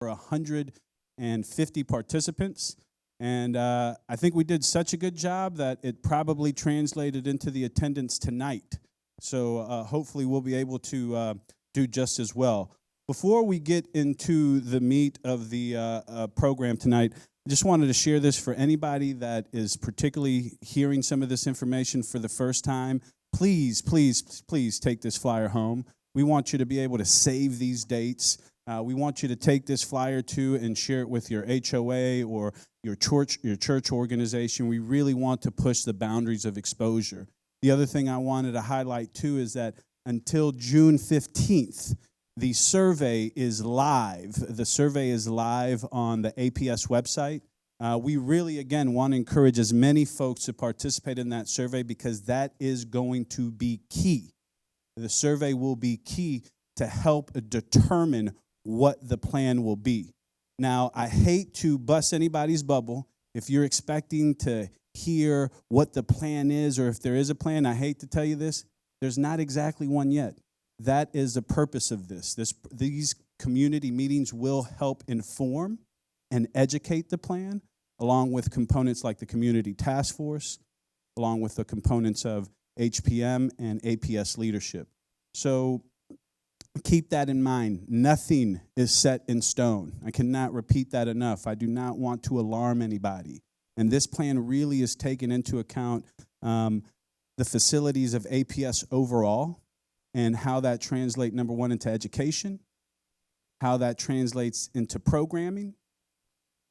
150 participants. And I think we did such a good job that it probably translated into the attendance tonight. So hopefully we'll be able to do just as well. Before we get into the meat of the program tonight, I just wanted to share this for anybody that is particularly hearing some of this information for the first time. Please, please, please take this flyer home. We want you to be able to save these dates. We want you to take this flyer too and share it with your HOA or your church organization. We really want to push the boundaries of exposure. The other thing I wanted to highlight too is that until June 15th, the survey is live. The survey is live on the APS website. We really, again, want to encourage as many folks to participate in that survey because that is going to be key. The survey will be key to help determine what the plan will be. Now, I hate to bust anybody's bubble. If you're expecting to hear what the plan is or if there is a plan, I hate to tell you this, there's not exactly one yet. That is the purpose of this. These community meetings will help inform and educate the plan, along with components like the community task force, along with the components of HPM and APS leadership. So keep that in mind. Nothing is set in stone. I cannot repeat that enough. I do not want to alarm anybody. And this plan really is taking into account the facilities of APS overall and how that translates, number one, into education, how that translates into programming,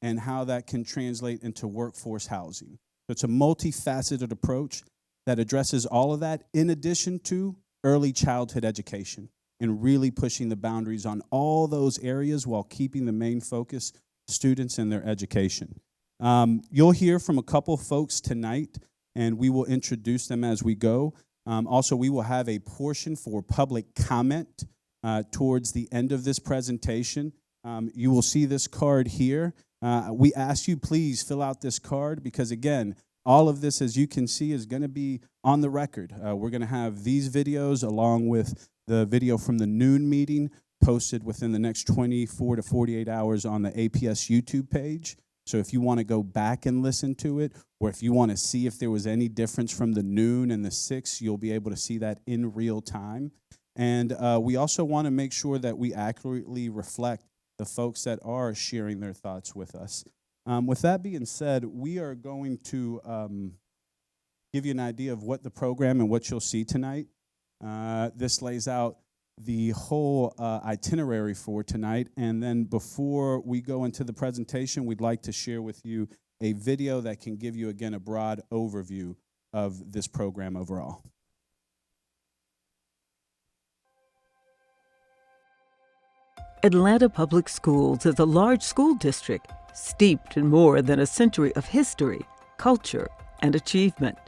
and how that can translate into workforce housing. So it's a multifaceted approach that addresses all of that in addition to early childhood education and really pushing the boundaries on all those areas while keeping the main focus students and their education. You'll hear from a couple folks tonight, and we will introduce them as we go. Also, we will have a portion for public comment towards the end of this presentation. You will see this card here. We ask you, please fill out this card because, again, all of this, as you can see, is going to be on the record. We're going to have these videos along with the video from the noon meeting posted within the next 24 to 48 hours on the APS YouTube page. So if you want to go back and listen to it, or if you want to see if there was any difference from the noon and the 6, you'll be able to see that in real time. And we also want to make sure that we accurately reflect the folks that are sharing their thoughts with us. With that being said, we are going to give you an idea of what the program and what you'll see tonight. This lays out the whole itinerary for tonight, and then before we go into the presentation, we'd like to share with you a video that can give you, again, a broad overview of this program overall. Atlanta Public Schools is a large school district steeped in more than a century of history, culture, and achievement.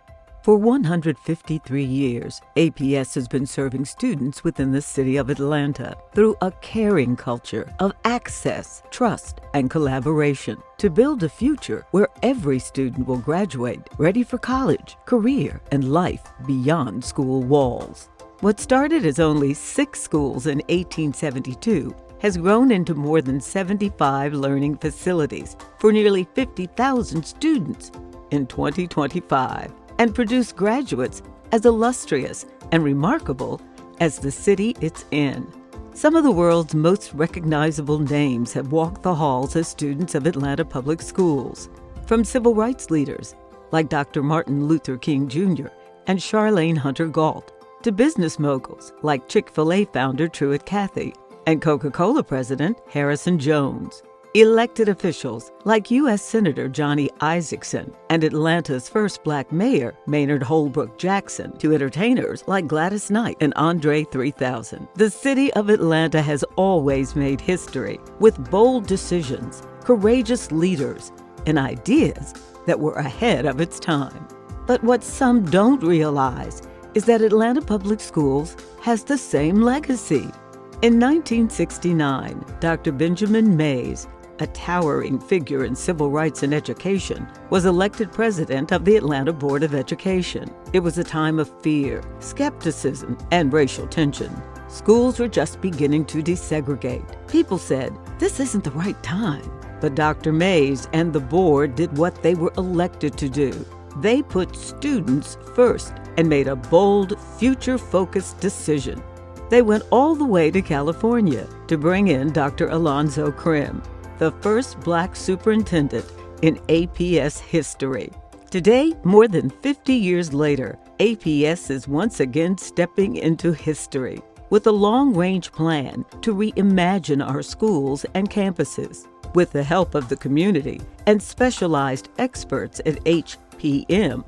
For 153 years, APS has been serving students within the city of Atlanta through a caring culture of access, trust, and collaboration to build a future where every student will graduate ready for college, career, and life beyond school walls. What started as only 6 schools in 1872 has grown into more than 75 learning facilities for nearly 50,000 students in 2025. And produce graduates as illustrious and remarkable as the city it's in. Some of the world's most recognizable names have walked the halls as students of Atlanta Public Schools, from civil rights leaders like Dr. Martin Luther King Jr. and Charlene Hunter Galt, to business moguls like Chick-fil-A founder Truett Cathy and Coca-Cola president Harrison Jones. Elected officials like U.S. Senator Johnny Isakson and Atlanta's first black mayor, Maynard Holbrook Jackson, to entertainers like Gladys Knight and Andre 3000. The city of Atlanta has always made history with bold decisions, courageous leaders, and ideas that were ahead of its time. But what some don't realize is that Atlanta Public Schools has the same legacy. In 1969, Dr. Benjamin Mays, a towering figure in civil rights and education, was elected president of the Atlanta Board of Education. It was a time of fear, skepticism, and racial tension. Schools were just beginning to desegregate. People said, this isn't the right time. But Dr. Mays and the board did what they were elected to do. They put students first and made a bold, future-focused decision. They went all the way to California to bring in Dr. Alonzo Krim, the first Black superintendent in APS history. Today, more than 50 years later, APS is once again stepping into history with a long-range plan to reimagine our schools and campuses. With the help of the community and specialized experts at HPM,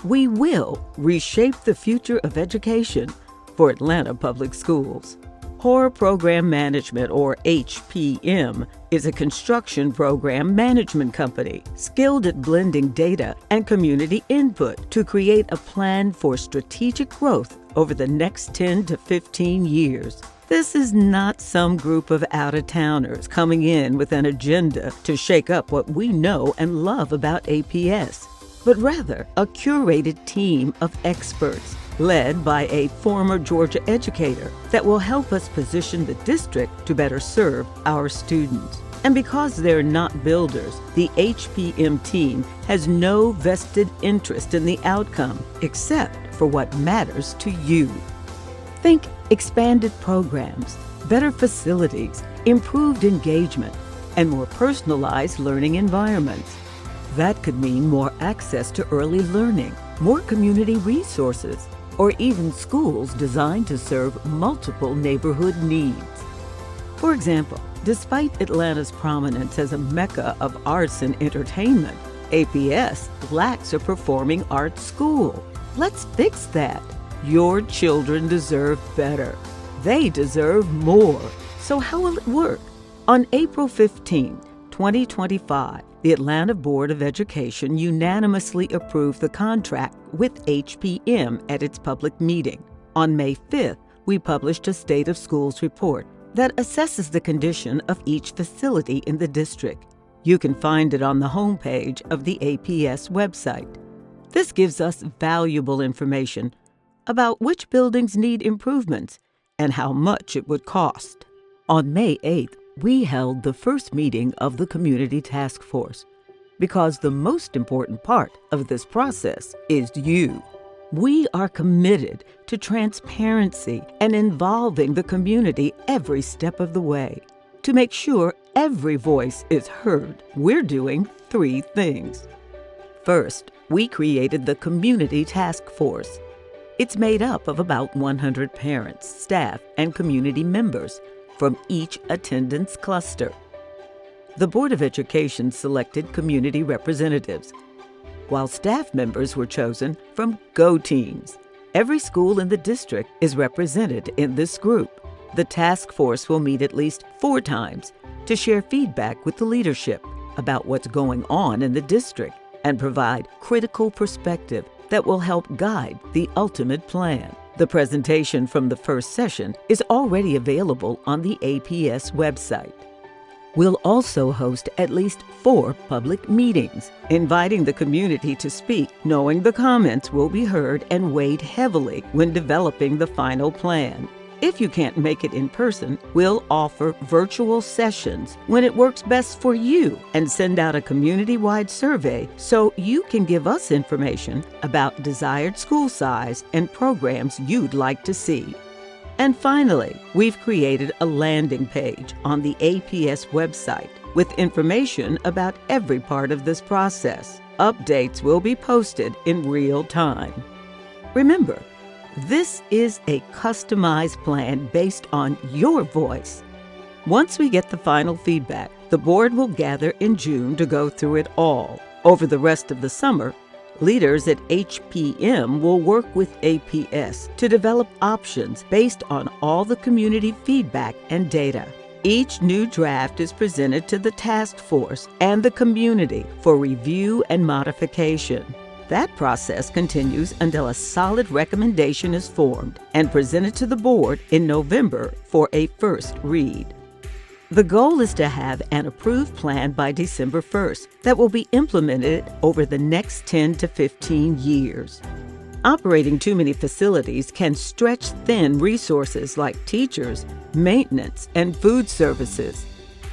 we will reshape the future of education for Atlanta Public Schools. HORE Program Management, or HPM, is a construction program management company skilled at blending data and community input to create a plan for strategic growth over the next 10 to 15 years. This is not some group of out-of-towners coming in with an agenda to shake up what we know and love about APS, but rather a curated team of experts led by a former Georgia educator that will help us position the district to better serve our students. And because they're not builders, the HPM team has no vested interest in the outcome except for what matters to you. Think expanded programs, better facilities, improved engagement, and more personalized learning environments. That could mean more access to early learning, more community resources, or even schools designed to serve multiple neighborhood needs. For example, despite Atlanta's prominence as a mecca of arts and entertainment, APS lacks a performing arts school. Let's fix that. Your children deserve better. They deserve more. So how will it work? On April 15, 2025, the Atlanta Board of Education unanimously approved the contract with HPM at its public meeting. On May 5th, we published a State of Schools report that assesses the condition of each facility in the district. You can find it on the homepage of the APS website. This gives us valuable information about which buildings need improvements and how much it would cost. On May 8th, we held the first meeting of the Community Task Force because the most important part of this process is you. We are committed to transparency and involving the community every step of the way. To make sure every voice is heard, we're doing 3 things. First, we created the Community Task Force. It's made up of about 100 parents, staff, and community members from each attendance cluster. The Board of Education selected community representatives, while staff members were chosen from GO teams. Every school in the district is represented in this group. The task force will meet at least 4 times to share feedback with the leadership about what's going on in the district and provide critical perspective that will help guide the ultimate plan. The presentation from the first session is already available on the APS website. We'll also host at least 4 public meetings, inviting the community to speak, knowing the comments will be heard and weighed heavily when developing the final plan. If you can't make it in person, we'll offer virtual sessions when it works best for you and send out a community-wide survey so you can give us information about desired school size and programs you'd like to see. And finally, we've created a landing page on the APS website with information about every part of this process. Updates will be posted in real time. Remember, this is a customized plan based on your voice. Once we get the final feedback, the board will gather in June to go through it all. Over the rest of the summer, leaders at HPM will work with APS to develop options based on all the community feedback and data. Each new draft is presented to the task force and the community for review and modification. That process continues until a solid recommendation is formed and presented to the board in November for a first read. The goal is to have an approved plan by December 1st that will be implemented over the next 10 to 15 years. Operating too many facilities can stretch thin resources like teachers, maintenance, and food services.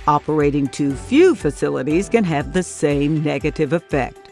Operating too few facilities can have the same negative effect.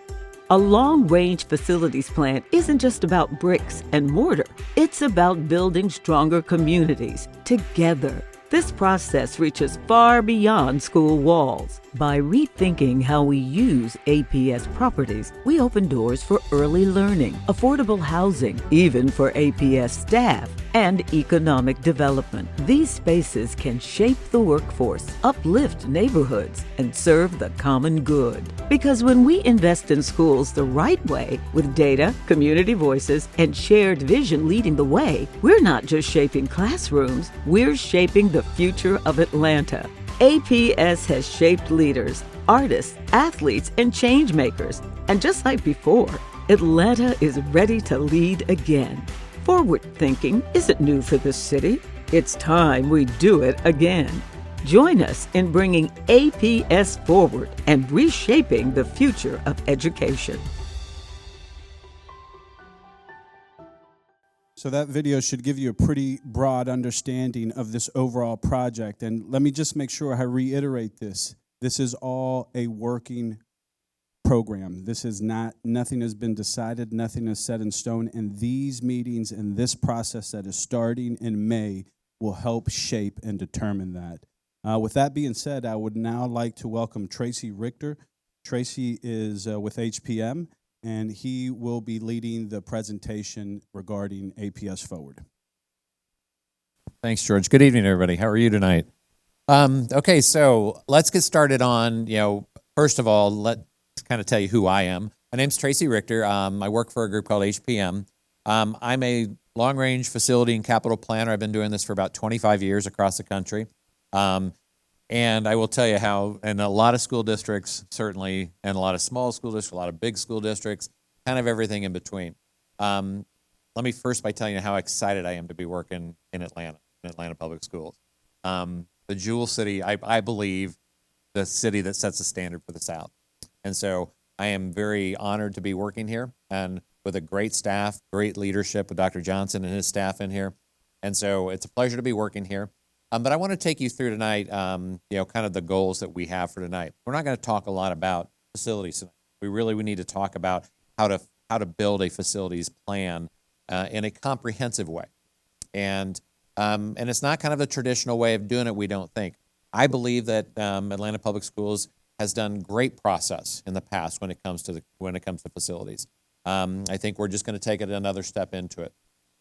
A long-range facilities plan isn't just about bricks and mortar. It's about building stronger communities together. This process reaches far beyond school walls. By rethinking how we use APS properties, we open doors for early learning, affordable housing, even for APS staff, and economic development. These spaces can shape the workforce, uplift neighborhoods, and serve the common good. Because when we invest in schools the right way, with data, community voices, and shared vision leading the way, we're not just shaping classrooms, we're shaping the future of Atlanta. APS has shaped leaders, artists, athletes, and change makers. And just like before, Atlanta is ready to lead again. Forward thinking isn't new for this city. It's time we do it again. Join us in bringing APS forward and reshaping the future of education. So that video should give you a pretty broad understanding of this overall project. And let me just make sure I reiterate this. This is all a working program. This is not, nothing has been decided, nothing is set in stone. And these meetings and this process that is starting in May will help shape and determine that. With that being said, I would now like to welcome Tracy Richter. Tracy is with HPM, and he will be leading the presentation regarding APS Forward. Thanks, George. Good evening, everybody. How are you tonight? Okay, so let's get started on, first of all, let's kind of tell you who I am. My name's Tracy Richter. I work for a group called HPM. I'm a long-range facility and capital planner. I've been doing this for about 25 years across the country. And I will tell you how, in a lot of school districts, certainly, and a lot of small school districts, a lot of big school districts, kind of everything in between. Let me first by telling you how excited I am to be working in Atlanta Public Schools. The Jewel City, I believe, the city that sets the standard for the South. And so I am very honored to be working here and with a great staff, great leadership with Dr. Johnson and his staff in here. And so it's a pleasure to be working here. But I want to take you through tonight, kind of the goals that we have for tonight. We're not going to talk a lot about facilities tonight. We need to talk about how to build a facilities plan in a comprehensive way. And it's not kind of the traditional way of doing it, we don't think. I believe that Atlanta Public Schools has done great process in the past when it comes to facilities. I think we're just going to take it another step into it.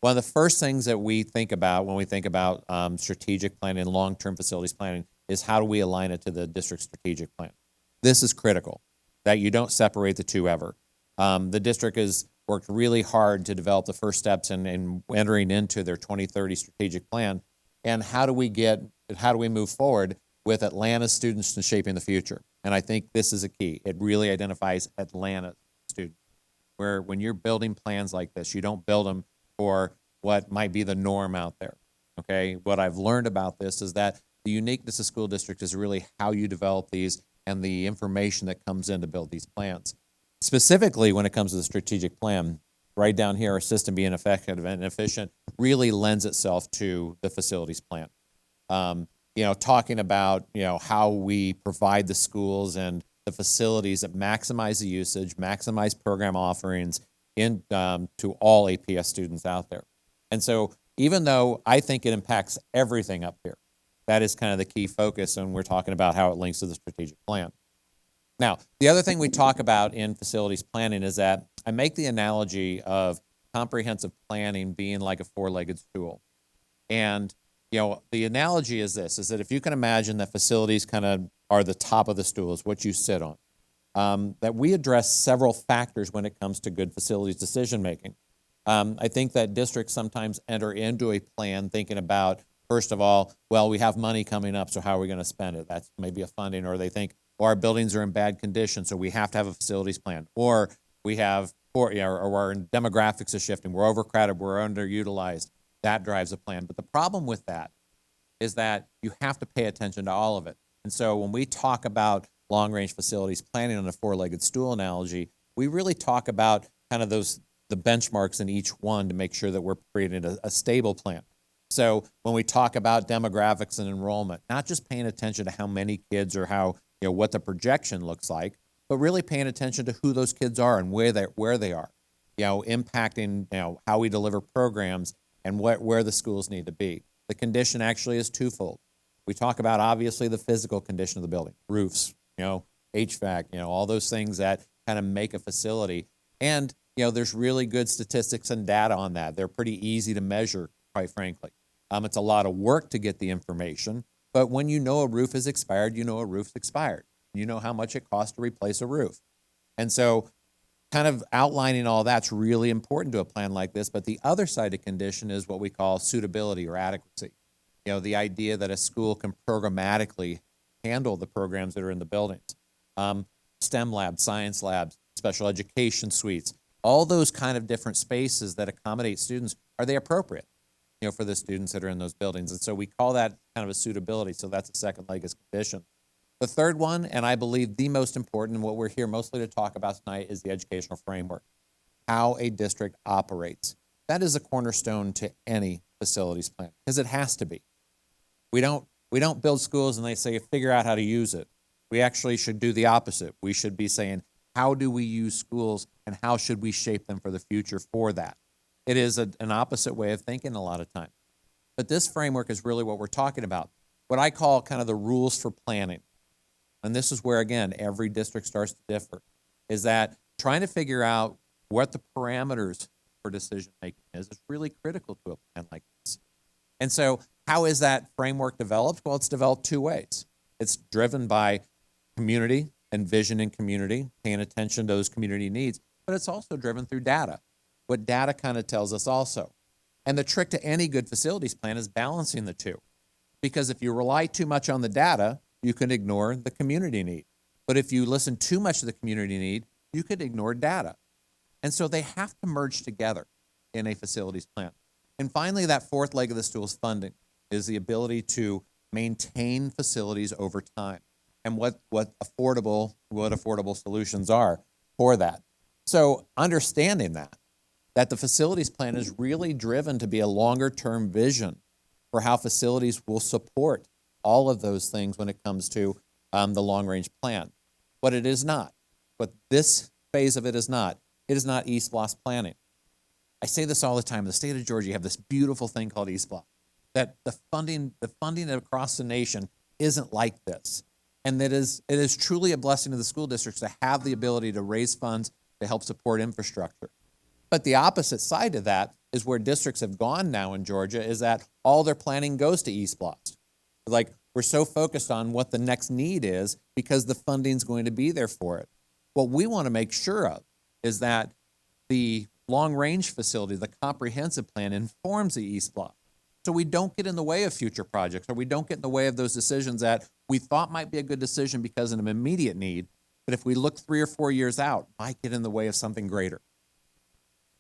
One of the first things that we think about when we think about strategic planning and long-term facilities planning is how do we align it to the district's strategic plan. This is critical, that you don't separate the two ever. The district has worked really hard to develop the first steps in entering into their 2030 strategic plan. And how do we move forward with Atlanta students in shaping the future? And I think this is a key. It really identifies Atlanta students, where when you're building plans like this, you don't build them for what might be the norm out there, okay? What I've learned about this is that the uniqueness of school district is really how you develop these and the information that comes in to build these plans. Specifically, when it comes to the strategic plan, right down here, our system being effective and efficient really lends itself to the facilities plan. Talking about, how we provide the schools and the facilities that maximize the usage, maximize program offerings to all APS students out there. And so even though I think it impacts everything up here, that is kind of the key focus when we're talking about how it links to the strategic plan. Now, the other thing we talk about in facilities planning is that I make the analogy of comprehensive planning being like a four-legged stool. And, the analogy is this, is that if you can imagine that facilities kind of are the top of the stool, is what you sit on, that we address several factors when it comes to good facilities decision-making. I think that districts sometimes enter into a plan thinking about, first of all, well, we have money coming up, so how are we going to spend it? That's maybe a funding, or they think, well, our buildings are in bad condition, so we have to have a facilities plan. Or we have, or our demographics are shifting, we're overcrowded, we're underutilized. That drives a plan. But the problem with that is that you have to pay attention to all of it. And so when we talk about long-range facilities planning on a four-legged stool analogy, we really talk about kind of those the benchmarks in each one to make sure that we're creating a stable plan. So when we talk about demographics and enrollment, not just paying attention to how many kids or how, what the projection looks like, but really paying attention to who those kids are and where they are, impacting, how we deliver programs and where the schools need to be. The condition actually is twofold. We talk about obviously the physical condition of the building, roofs, HVAC, all those things that kind of make a facility. And, there's really good statistics and data on that. They're pretty easy to measure, quite frankly. It's a lot of work to get the information, but when a roof is expired, a roof's expired. You know how much it costs to replace a roof. And so kind of outlining all that's really important to a plan like this, but the other side of condition is what we call suitability or adequacy. The idea that a school can programmatically handle the programs that are in the buildings. STEM labs, science labs, special education suites, all those kind of different spaces that accommodate students, are they appropriate, for the students that are in those buildings? And so we call that kind of a suitability. So that's a second leg is condition. The third one, and I believe the most important, and what we're here mostly to talk about tonight, is the educational framework, how a district operates. That is a cornerstone to any facilities plan, because it has to be. We don't build schools and they say, figure out how to use it. We actually should do the opposite. We should be saying, how do we use schools and how should we shape them for the future for that? It is an opposite way of thinking a lot of times. But this framework is really what we're talking about, what I call kind of the rules for planning. And this is where, again, every district starts to differ, is that trying to figure out what the parameters for decision making is really critical to a plan like this. And so how is that framework developed? Well, it's developed two ways. It's driven by community and vision in community, paying attention to those community needs, but it's also driven through data, what data kind of tells us also. And the trick to any good facilities plan is balancing the two. Because if you rely too much on the data, you can ignore the community need. But if you listen too much to the community need, you could ignore data. And so they have to merge together in a facilities plan. And finally, that fourth leg of the stool is funding, is the ability to maintain facilities over time and what affordable solutions are for that. So understanding that the facilities plan is really driven to be a longer term vision for how facilities will support all of those things when it comes to the long range plan. But it is not. What this phase of it is not East Block planning. I say this all the time. In the state of Georgia, you have this beautiful thing called East Block, that the funding across the nation isn't like this. And that it is truly a blessing to the school districts to have the ability to raise funds to help support infrastructure. But the opposite side of that is where districts have gone now in Georgia, is that all their planning goes to East Blocks. Like, we're so focused on what the next need is because the funding's going to be there for it. What we want to make sure of is that the long-range facility, the comprehensive plan, informs the East Block. So we don't get in the way of future projects, or we don't get in the way of those decisions that we thought might be a good decision because of an immediate need, but if we look 3 or 4 years out, might get in the way of something greater.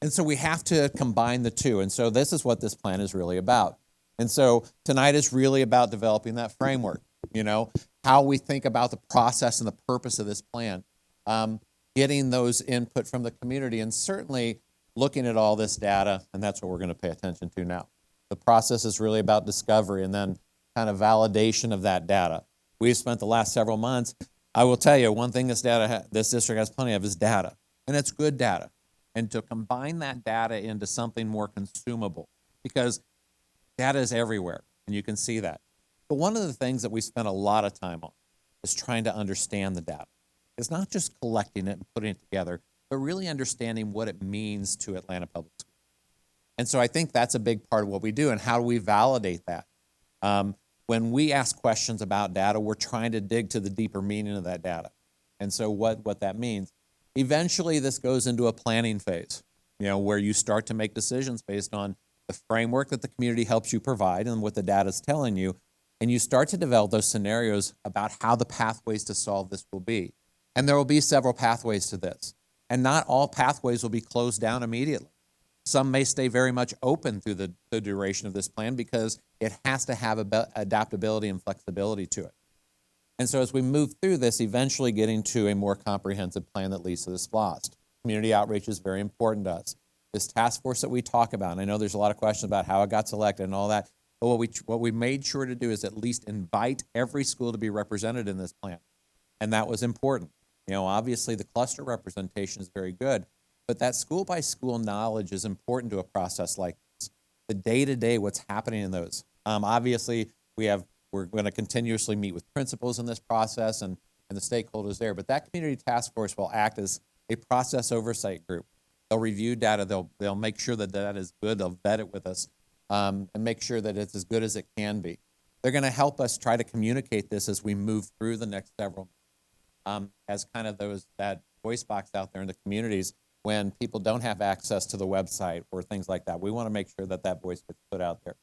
And so we have to combine the two. And so this is what this plan is really about. And so tonight is really about developing that framework, how we think about the process and the purpose of this plan, getting those input from the community, and certainly looking at all this data, and that's what we're going to pay attention to now. The process is really about discovery and then kind of validation of that data. We've spent the last several months, I will tell you, one thing this district has plenty of is data, and it's good data. And to combine that data into something more consumable, because data is everywhere, and you can see that. But one of the things that we spent a lot of time on is trying to understand the data. It's not just collecting it and putting it together, but really understanding what it means to Atlanta Public Schools. And so I think that's a big part of what we do, and how do we validate that? When we ask questions about data, we're trying to dig to the deeper meaning of that data. And so what that means. Eventually, this goes into a planning phase, where you start to make decisions based on the framework that the community helps you provide and what the data is telling you, and you start to develop those scenarios about how the pathways to solve this will be. And there will be several pathways to this, and not all pathways will be closed down immediately. Some may stay very much open through the duration of this plan because it has to have adaptability and flexibility to it. And so as we move through this, eventually getting to a more comprehensive plan that leads to the SPLOST. Community outreach is very important to us. this task force that we talk about, and I know there's a lot of questions about how it got selected and all that, but what we made sure to do is at least invite every school to be represented in this plan. And that was important. Obviously the cluster representation is very good, but that school by school knowledge is important to a process like this. The day-to-day, what's happening in those. Obviously we're going to continuously meet with principals in this process and the stakeholders there, but that community task force will act as a process oversight group. They'll review data, they'll make sure that that is good, they'll vet it with us, and make sure that it's as good as it can be. They're going to help us try to communicate this as we move through the next several as kind of that voice box out there in the communities when people don't have access to the website or things like that. We want to make sure that that voice gets put out there.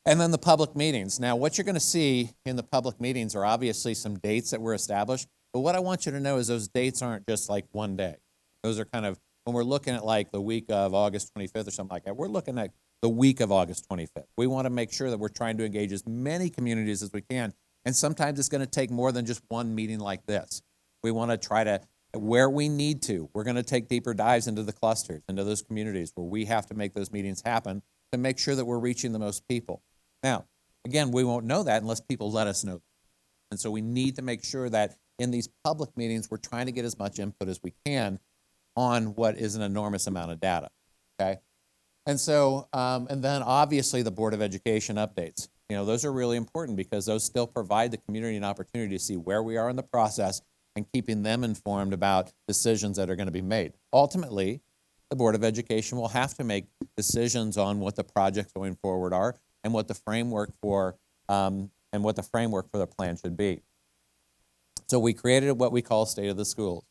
And then the public meetings. Now, what you're going to see in the public meetings are obviously some dates that were established, but what I want you to know is those dates aren't just like one day. Those are kind of, when we're looking at like the week of August 25th or something like that, we're looking at the week of August 25th. We want to make sure that we're trying to engage as many communities as we can, and sometimes it's going to take more than just one meeting like this. We want to try to, where we need to, we're going to take deeper dives into the clusters, into those communities where we have to make those meetings happen to make sure that we're reaching the most people. Now, again, we won't know that unless people let us know. And so we need to make sure that in these public meetings, we're trying to get as much input as we can on what is an enormous amount of data, okay? And so, and then obviously the Board of Education updates. Those are really important because those still provide the community an opportunity to see where we are in the process and keeping them informed about decisions that are going to be made. Ultimately, the Board of Education will have to make decisions on what the projects going forward are and what the framework for the plan should be. So we created what we call State of the Schools.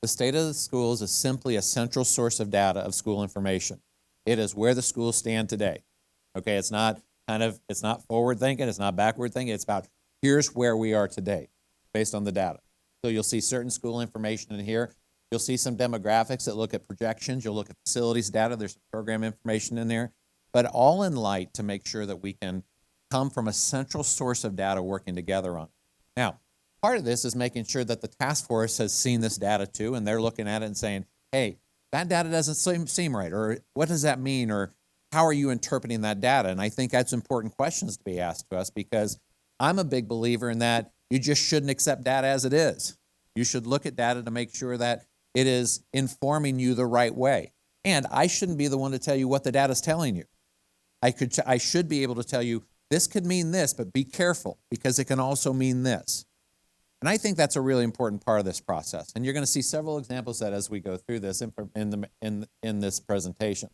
The State of the Schools is simply a central source of data of school information. It is where the schools stand today. Okay, it's not forward thinking, it's not backward thinking, it's about here's where we are today based on the data. So you'll see certain school information in here. You'll see some demographics that look at projections. You'll look at facilities data. There's some program information in there, but all in light to make sure that we can come from a central source of data working together on it. Now, part of this is making sure that the task force has seen this data too, and they're looking at it and saying, hey, that data doesn't seem right, or what does that mean, or how are you interpreting that data? And I think that's important questions to be asked to us because I'm a big believer in that you just shouldn't accept data as it is. You should look at data to make sure that it is informing you the right way. And I shouldn't be the one to tell you what the data is telling you. I should be able to tell you this could mean this, but be careful because it can also mean this. And I think that's a really important part of this process. And you're going to see several examples of that as we go through this in this presentation.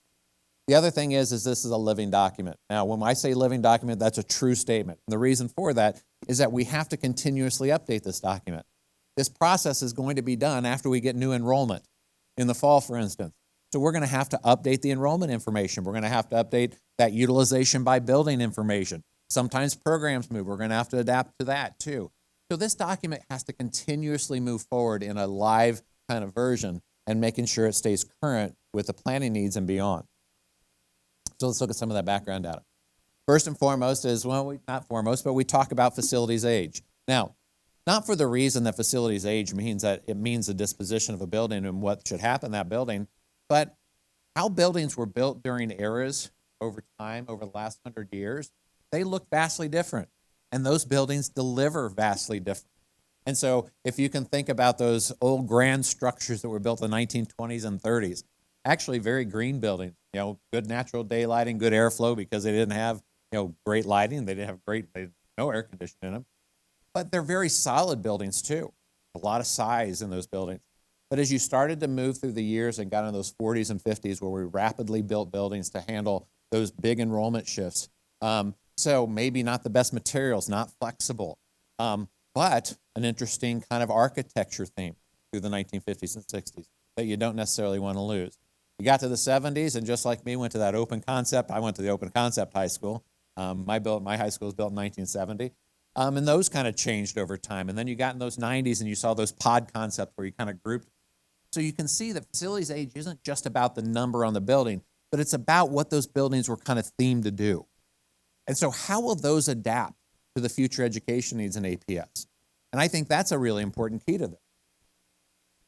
The other thing is this is a living document. Now, when I say living document, that's a true statement. And the reason for that is that we have to continuously update this document. This process is going to be done after we get new enrollment in the fall, for instance. So we're going to have to update the enrollment information. We're going to have to update that utilization by building information. Sometimes programs move. We're going to have to adapt to that too. So this document has to continuously move forward in a live kind of version and making sure it stays current with the planning needs and beyond. So let's look at some of that background data. First and foremost is, not foremost, but we talk about facilities age. Now, not for the reason that facilities age means that it means the disposition of a building and what should happen in that building, but how buildings were built during eras over time, over the last 100 years, they look vastly different. And those buildings deliver vastly different. And so if you can think about those old grand structures that were built in the 1920s and 30s, actually very green buildings, good natural daylighting, good airflow because they didn't have, great lighting. They didn't have no air conditioning in them. But they're very solid buildings too. A lot of size in those buildings. But as you started to move through the years and got into those 40s and 50s where we rapidly built buildings to handle those big enrollment shifts, so maybe not the best materials, not flexible, but an interesting kind of architecture theme through the 1950s and 60s that you don't necessarily want to lose. You got to the 70s, and just like me, went to that open concept. I went to the open concept high school. My high school was built in 1970. And those kind of changed over time. And then you got in those 90s, and you saw those pod concepts where you kind of grouped. So you can see that facilities age isn't just about the number on the building, but it's about what those buildings were kind of themed to do. And so how will those adapt to the future education needs in APS? And I think that's a really important key to this.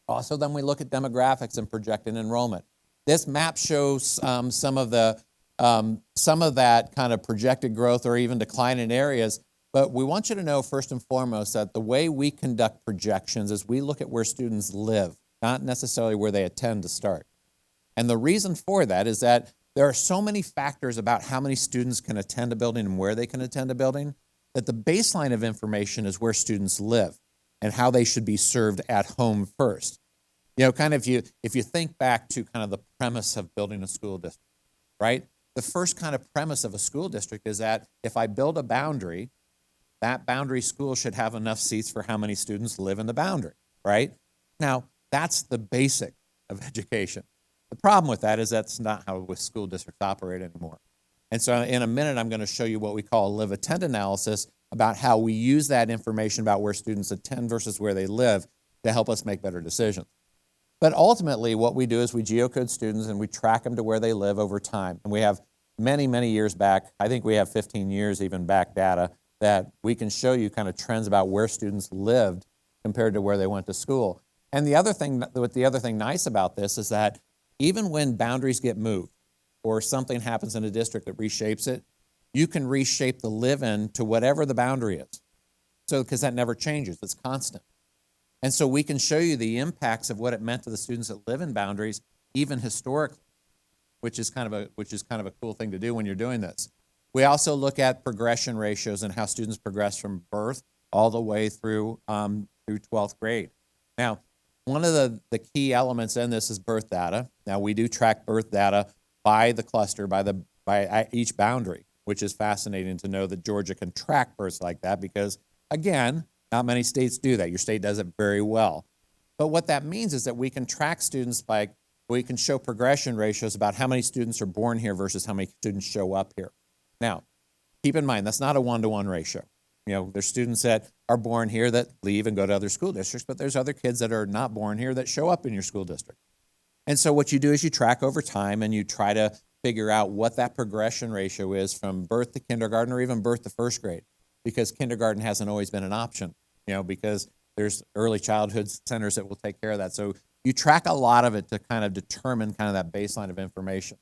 Also, then we look at demographics and projected enrollment. This map shows some of that kind of projected growth or even decline in areas. But we want you to know, first and foremost, that the way we conduct projections is we look at where students live, not necessarily where they attend to start. And the reason for that is that there are so many factors about how many students can attend a building and where they can attend a building that the baseline of information is where students live and how they should be served at home first. You know, kind of if you think back to kind of the premise of building a school district, right? The first kind of premise of a school district is that if I build a boundary, that boundary school should have enough seats for how many students live in the boundary, right? Now, that's the basic of education. The problem with that is that's not how school districts operate anymore. And so in a minute, I'm going to show you what we call a live-attend analysis about how we use that information about where students attend versus where they live to help us make better decisions. But ultimately, what we do is we geocode students and we track them to where they live over time. And we have many, many years back, I think we have 15 years even back data, that we can show you kind of trends about where students lived compared to where they went to school. And the other thing nice about this is that even when boundaries get moved or something happens in a district that reshapes it, you can reshape the live-in to whatever the boundary is. So, because that never changes, it's constant. And so we can show you the impacts of what it meant to the students that live in boundaries, even historically, which is kind of a cool thing to do when you're doing this. We also look at progression ratios and how students progress from birth all the way through 12th grade. Now, one of the key elements in this is birth data. Now, we do track birth data by the cluster, by each boundary, which is fascinating to know that Georgia can track births like that because, again, not many states do that. Your state does it very well. But what that means is that we can track students we can show progression ratios about how many students are born here versus how many students show up here. Now, keep in mind, that's not a one-to-one ratio. You know, there's students that are born here that leave and go to other school districts, but there's other kids that are not born here that show up in your school district. And so what you do is you track over time and you try to figure out what that progression ratio is from birth to kindergarten or even birth to first grade, because kindergarten hasn't always been an option, you know, because there's early childhood centers that will take care of that. So you track a lot of it to kind of determine kind of that baseline of information.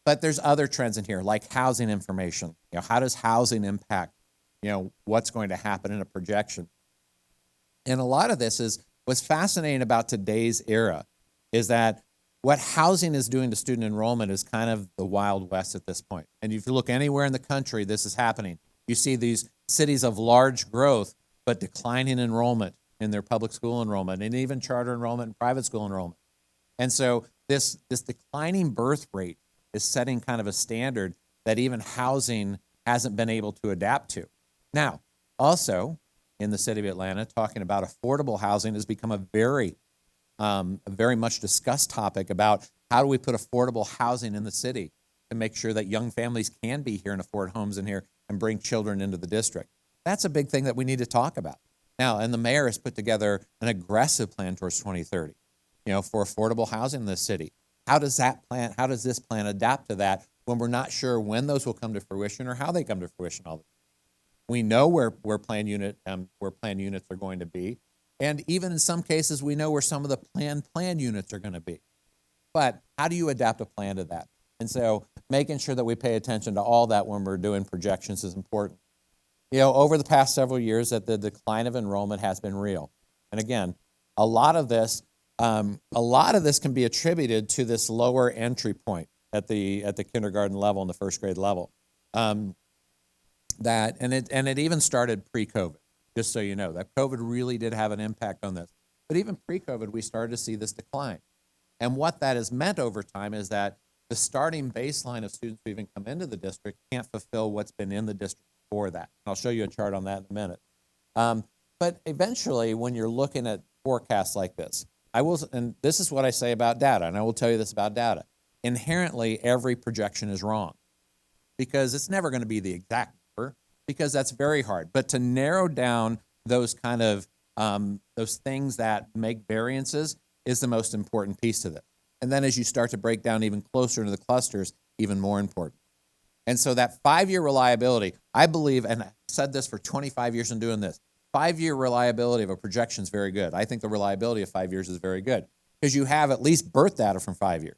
But there's other trends in here, like housing information. You know, how does housing impact, you know, what's going to happen in a projection? And a lot of this is what's fascinating about today's era is that what housing is doing to student enrollment is kind of the Wild West at this point. And if you look anywhere in the country, this is happening. You see these cities of large growth, but declining enrollment in their public school enrollment and even charter enrollment and private school enrollment. And so this declining birth rate is setting kind of a standard that even housing hasn't been able to adapt to. Now, also in the city of Atlanta, talking about affordable housing has become a very much discussed topic about how do we put affordable housing in the city to make sure that young families can be here and afford homes in here and bring children into the district. That's a big thing that we need to talk about. Now, and the mayor has put together an aggressive plan towards 2030, you know, for affordable housing in the city. How does this plan adapt to that when we're not sure when those will come to fruition or how they come to fruition all the time? We know where plan units are going to be. And even in some cases, we know where some of the plan units are going to be. But how do you adapt a plan to that? And so making sure that we pay attention to all that when we're doing projections is important. You know, over the past several years that the decline of enrollment has been real. And again, a lot of this can be attributed to this lower entry point at the kindergarten level and the first grade level. It even started pre-COVID, just so you know, that COVID really did have an impact on this. But even pre-COVID, we started to see this decline. And what that has meant over time is that the starting baseline of students who even come into the district can't fulfill what's been in the district for that. And I'll show you a chart on that in a minute. But eventually, when you're looking at forecasts like this, and this is what I say about data, and I will tell you this about data. Inherently, every projection is wrong because it's never going to be the exact number because that's very hard. But to narrow down those kind of those things that make variances is the most important piece to this. And then as you start to break down even closer into the clusters, even more important. And so that 5-year reliability, I believe, and I've said this for 25 years in doing this, 5-year reliability of a projection is very good. I think the reliability of 5 years is very good because you have at least birth data from 5 years.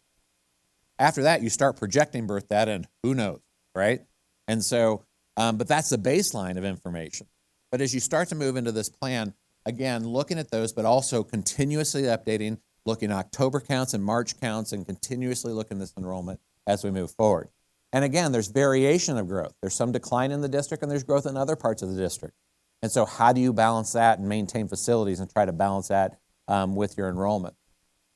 After that, you start projecting birth data, and who knows, right? And so, but that's the baseline of information. But as you start to move into this plan, again, looking at those, but also continuously updating, looking at October counts and March counts, and continuously looking at this enrollment as we move forward. And again, there's variation of growth. There's some decline in the district, and there's growth in other parts of the district. And so how do you balance that and maintain facilities and try to balance that with your enrollment?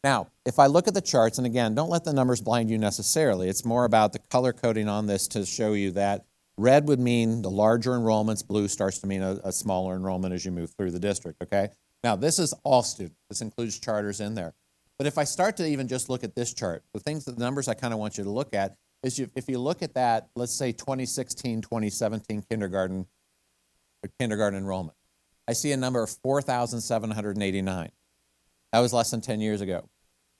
Now, if I look at the charts, and again, don't let the numbers blind you necessarily. It's more about the color coding on this to show you that red would mean the larger enrollments, blue starts to mean a smaller enrollment as you move through the district, okay? Now, this is all students. This includes charters in there. But if I start to even just look at this chart, the numbers I kind of want you to look at is if you look at that, let's say 2016, 2017 kindergarten enrollment, I see a number of 4,789. That was less than 10 years ago.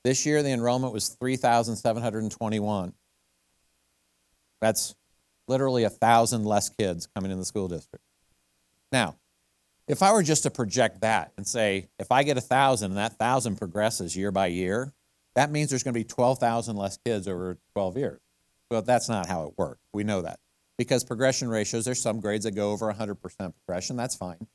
This year, the enrollment was 3,721. That's literally 1,000 less kids coming in the school district. Now, if I were just to project that and say, if I get 1,000 and that 1,000 progresses year by year, that means there's going to be 12,000 less kids over 12 years. But that's not how it works. We know that. Because progression ratios, there's some grades that go over 100% progression. That's fine.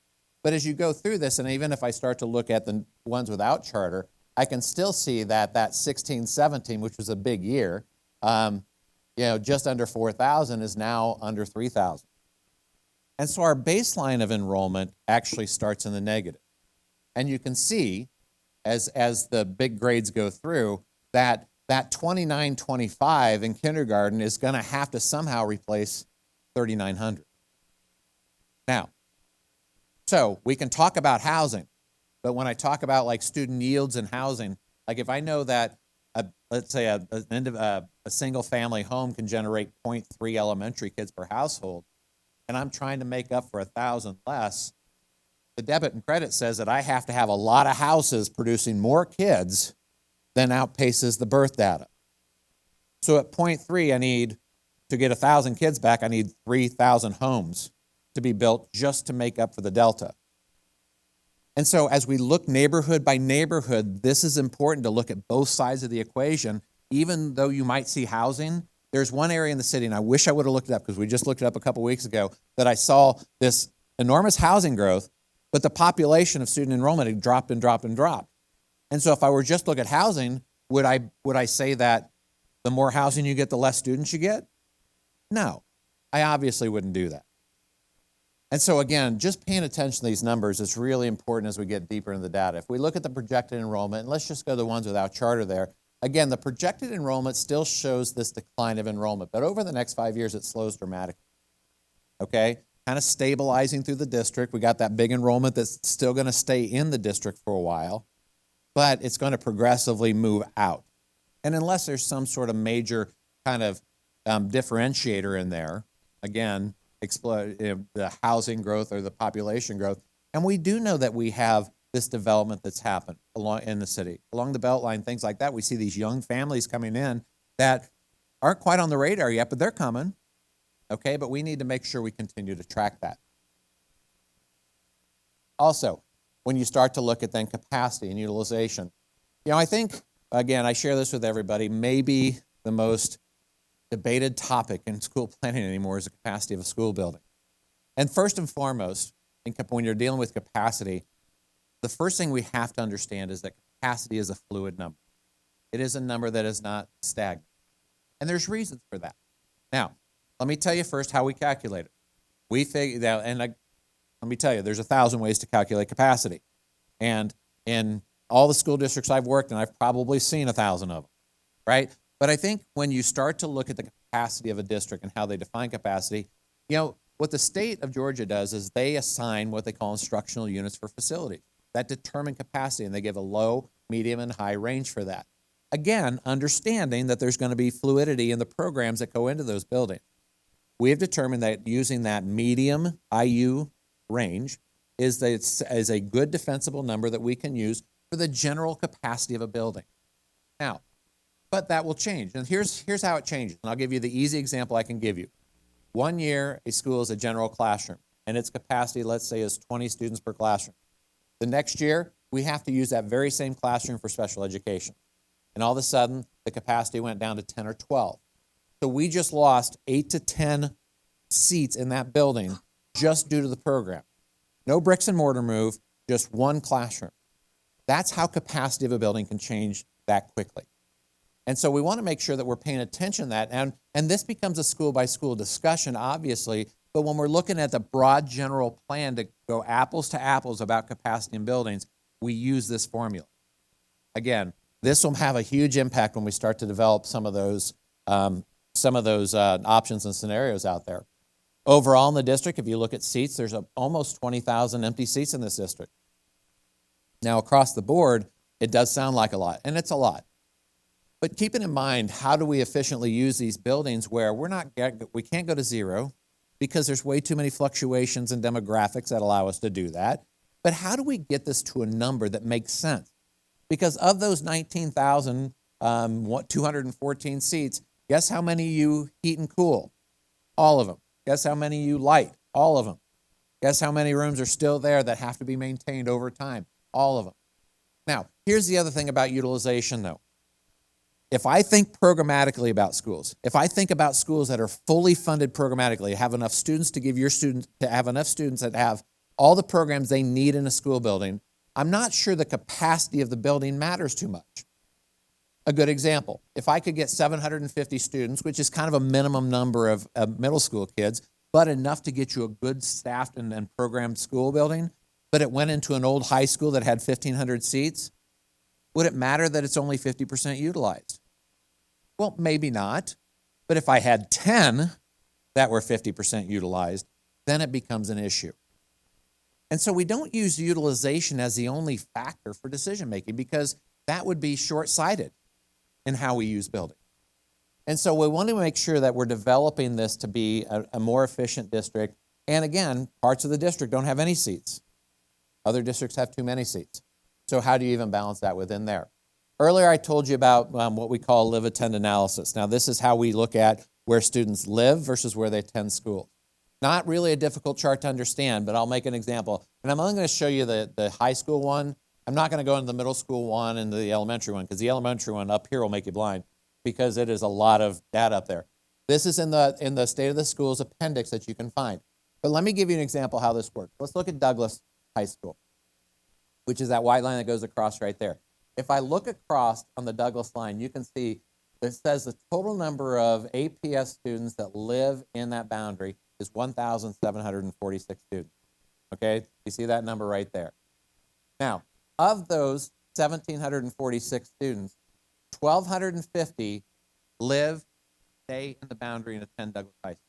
But as you go through this, and even if I start to look at the ones without charter, I can still see that 16, 17, which was a big year, just under 4,000 is now under 3,000. And so our baseline of enrollment actually starts in the negative. And you can see, as the big grades go through, that 2925 in kindergarten is going to have to somehow replace 3,900. Now, so we can talk about housing, but when I talk about like student yields in housing, like if I know that let's say a single family home can generate 0.3 elementary kids per household, and I'm trying to make up for 1,000 less, the debit and credit says that I have to have a lot of houses producing more kids than outpaces the birth data. So at 0.3, I need to get 1,000 kids back, I need 3,000 homes to be built just to make up for the delta. And so as we look neighborhood by neighborhood, this is important to look at both sides of the equation. Even though you might see housing, there's one area in the city, and I wish I would have looked it up because we just looked it up a couple weeks ago, that I saw this enormous housing growth, but the population of student enrollment had dropped and dropped and dropped. And so if I were just to look at housing, would I say that the more housing you get, the less students you get? No, I obviously wouldn't do that. And so again, just paying attention to these numbers is really important as we get deeper into the data. If we look at the projected enrollment, and let's just go to the ones without charter there, again, the projected enrollment still shows this decline of enrollment, but over the next 5 years, it slows dramatically, okay? Kind of stabilizing through the district. We got that big enrollment that's still going to stay in the district for a while, but it's going to progressively move out. And unless there's some sort of major kind of differentiator in there, again, the housing growth or the population growth. And we do know that we have this development that's happened along in the city, along the Beltline, things like that. We see these young families coming in that aren't quite on the radar yet, but they're coming, okay? But we need to make sure we continue to track that. Also, when you start to look at then capacity and utilization, I think, again, I share this with everybody, maybe the most debated topic in school planning anymore is the capacity of a school building. And first and foremost, when you're dealing with capacity, the first thing we have to understand is that capacity is a fluid number. It is a number that is not stagnant. And there's reasons for that. Now, let me tell you first how we calculate it. We figure that, let me tell you, there's 1,000 ways to calculate capacity. And in all the school districts I've worked in, I've probably seen 1,000 of them, right? But I think when you start to look at the capacity of a district and how they define capacity, what the state of Georgia does is they assign what they call instructional units for facilities that determine capacity, and they give a low, medium, and high range for that. Again, understanding that there's going to be fluidity in the programs that go into those buildings. We have determined that using that medium IU range is a good defensible number that we can use for the general capacity of a building. Now, but that will change. And here's how it changes. And I'll give you the easy example I can give you. 1 year, a school is a general classroom, and its capacity, let's say, is 20 students per classroom. The next year, we have to use that very same classroom for special education. And all of a sudden, the capacity went down to 10 or 12. So we just lost 8 to 10 seats in that building just due to the program. No bricks and mortar move, just one classroom. That's how capacity of a building can change that quickly. And so we want to make sure that we're paying attention to that. And this becomes a school-by-school discussion, obviously, but when we're looking at the broad general plan to go apples to apples about capacity in buildings, we use this formula. Again, this will have a huge impact when we start to develop some of those options and scenarios out there. Overall in the district, if you look at seats, there's almost 20,000 empty seats in this district. Now, across the board, it does sound like a lot, and it's a lot. But keeping in mind, how do we efficiently use these buildings where we can't go to zero because there's way too many fluctuations in demographics that allow us to do that. But how do we get this to a number that makes sense? Because of those 19,000, 214 seats, guess how many you heat and cool? All of them. Guess how many you light? All of them. Guess how many rooms are still there that have to be maintained over time? All of them. Now, here's the other thing about utilization, though. If I think programmatically about schools, if I think about schools that are fully funded programmatically, have enough students to give your students, to have enough students that have all the programs they need in a school building, I'm not sure the capacity of the building matters too much. A good example, if I could get 750 students, which is kind of a minimum number of middle school kids, but enough to get you a good staffed and programmed school building, but it went into an old high school that had 1,500 seats, would it matter that it's only 50% utilized? Well, maybe not. But if I had 10 that were 50% utilized, then it becomes an issue. And so we don't use utilization as the only factor for decision making because that would be short-sighted in how we use buildings. And so we want to make sure that we're developing this to be a more efficient district. And again, parts of the district don't have any seats. Other districts have too many seats. So how do you even balance that within there? Earlier, I told you about what we call live-attend analysis. Now, this is how we look at where students live versus where they attend school. Not really a difficult chart to understand, but I'll make an example. And I'm only going to show you the high school one. I'm not going to go into the middle school one and the elementary one, because the elementary one up here will make you blind, because it is a lot of data up there. This is in the State of the Schools appendix that you can find. But let me give you an example how this works. Let's look at Douglas High School, which is that white line that goes across right there. If I look across on the Douglas line, you can see it says the total number of APS students that live in that boundary is 1,746 students. Okay, you see that number right there. Now, of those 1,746 students, 1,250 live, stay in the boundary and attend Douglas High School.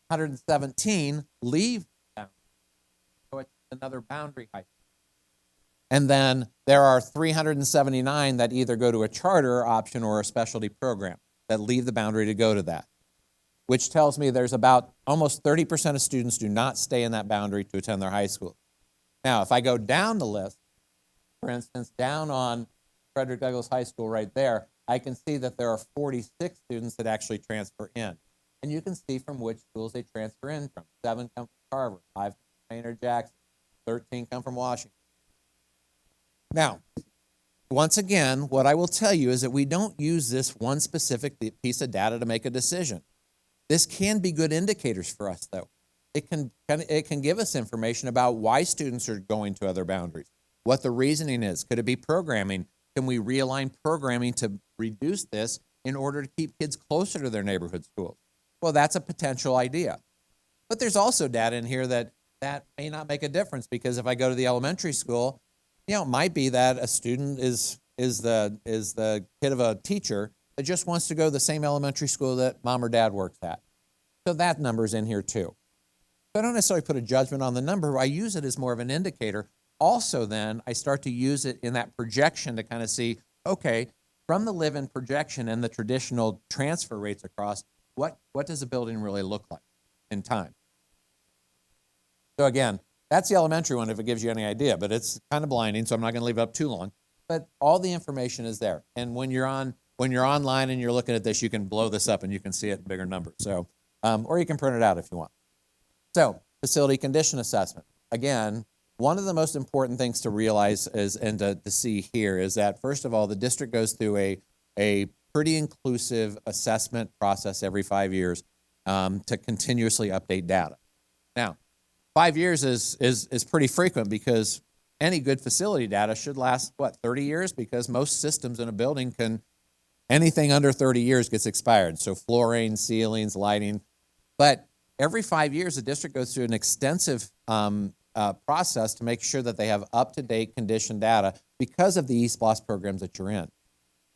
117 leave the boundary, go to another boundary high school. And then there are 379 that either go to a charter option or a specialty program that leave the boundary to go to that, which tells me there's about almost 30% of students do not stay in that boundary to attend their high school. Now, if I go down the list, for instance, down on Frederick Douglass High School right there, I can see that there are 46 students that actually transfer in. And you can see from which schools they transfer in from. 7 come from Carver, 5 come from Maynard Jackson, 13 come from Washington. Now, once again, what I will tell you is that we don't use this one specific piece of data to make a decision. This can be good indicators for us, though. It can give us information about why students are going to other boundaries, what the reasoning is. Could it be programming? Can we realign programming to reduce this in order to keep kids closer to their neighborhood schools? Well, that's a potential idea. But there's also data in here that may not make a difference, because if I go to the elementary school, it might be that a student is the kid of a teacher that just wants to go to the same elementary school that mom or dad works at. So that number's in here too. So I don't necessarily put a judgment on the number. I use it as more of an indicator. Also then, I start to use it in that projection to kind of see, okay, from the live-in projection and the traditional transfer rates across, what does a building really look like in time? So again, that's the elementary one if it gives you any idea, but it's kind of blinding, so I'm not going to leave it up too long. But all the information is there. And when you're online and you're looking at this, you can blow this up and you can see it in bigger numbers. So, or you can print it out if you want. So, facility condition assessment. Again, one of the most important things to realize and to see here is that, first of all, the district goes through a pretty inclusive assessment process every 5 years to continuously update data. Now, 5 years is pretty frequent because any good facility data should last, 30 years? Because most systems in a building anything under 30 years gets expired. So flooring, ceilings, lighting. But every 5 years, the district goes through an extensive process to make sure that they have up-to-date condition data because of the eSPLOST programs that you're in.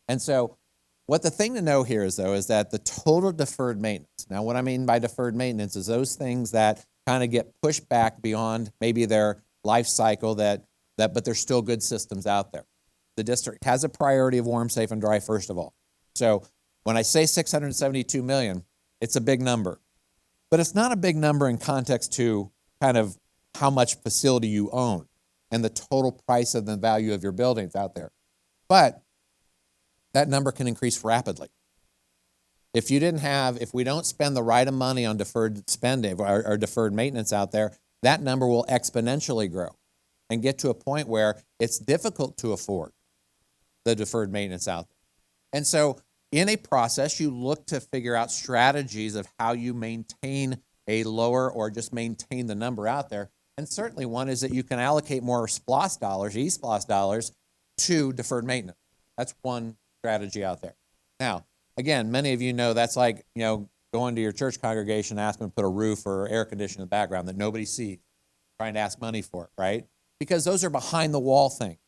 And so what the thing to know here is, though, is that the total deferred maintenance. Now, what I mean by deferred maintenance is those things that kind of get pushed back beyond maybe their life cycle but there's still good systems out there. The district has a priority of warm, safe, and dry, first of all. So when I say $672 million, it's a big number. But it's not a big number in context to kind of how much facility you own and the total price of the value of your buildings out there. But that number can increase rapidly. If we don't spend the right amount of money on deferred spending or deferred maintenance out there, that number will exponentially grow and get to a point where it's difficult to afford the deferred maintenance out there. And so in a process, you look to figure out strategies of how you maintain a lower or just maintain the number out there. And certainly one is that you can allocate more eSPLOST dollars to deferred maintenance. That's one strategy out there. Now, again, many of you know that's like, going to your church congregation, asking to put a roof or air conditioning in the background that nobody sees, trying to ask money for it, right? Because those are behind the wall things